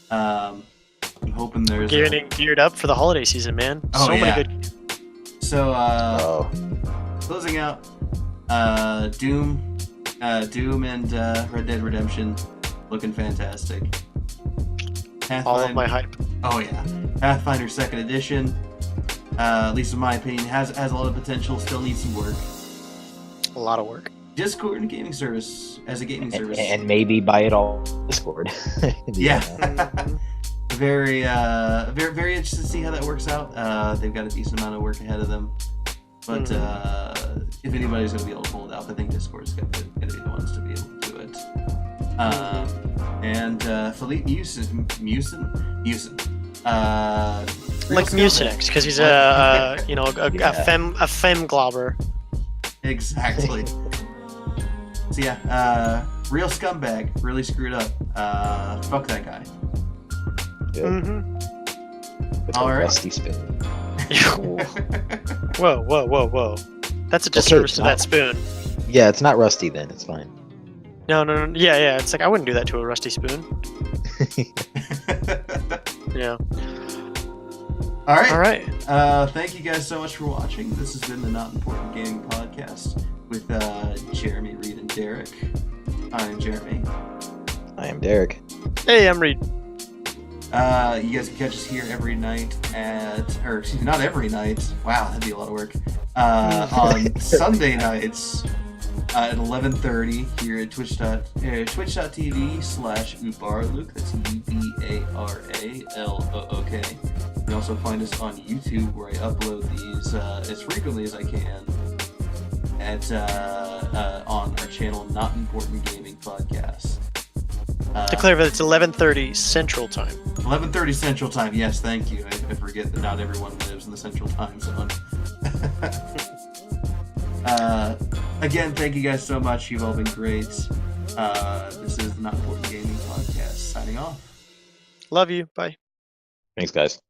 I'm hoping there's Getting geared up for the holiday season, man. Oh, so yeah. many good. So closing out Doom and Red Dead Redemption looking fantastic. All of my hype. Oh yeah, Pathfinder 2nd Edition. At least in my opinion, has a lot of potential. Still needs some work. A lot of work. Discord and gaming service as a gaming service. And maybe buy it all on Discord. Yeah. Very interested to see how that works out. They've got a decent amount of work ahead of them, but if anybody's going to be able to pull it out, I think Discord's going to be the ones to be able to do it. And Filip Miucin. Like Mucinex, because he's a femme globber. Exactly. So yeah, real scumbag. Really screwed up. Fuck that guy. With All a right. rusty spoon. Whoa. That's a disservice to that spoon. Yeah, it's not rusty then. It's fine. No. Yeah. It's like, I wouldn't do that to a rusty spoon. Yeah. All right. Thank you guys so much for watching. This has been the Not Important Gaming Podcast with Jeremy, Reed, and Derek. I'm Jeremy. I am Derek. Hey, I'm Reed. You guys can catch us here every night not every night. Wow, that'd be a lot of work. On Sunday nights at 11:30 here at twitch.tv/ubaralook. That's UBARALOOK. You can also find us on YouTube, where I upload these as frequently as I can on our channel, Not Important Gaming Podcast. To clarify, it's 11:30 Central Time. 11:30 Central Time. Yes, thank you. I forget that not everyone lives in the Central Time Zone. Again, thank you guys so much. You've all been great. This is the Not Important Gaming Podcast. Signing off. Love you. Bye. Thanks, guys.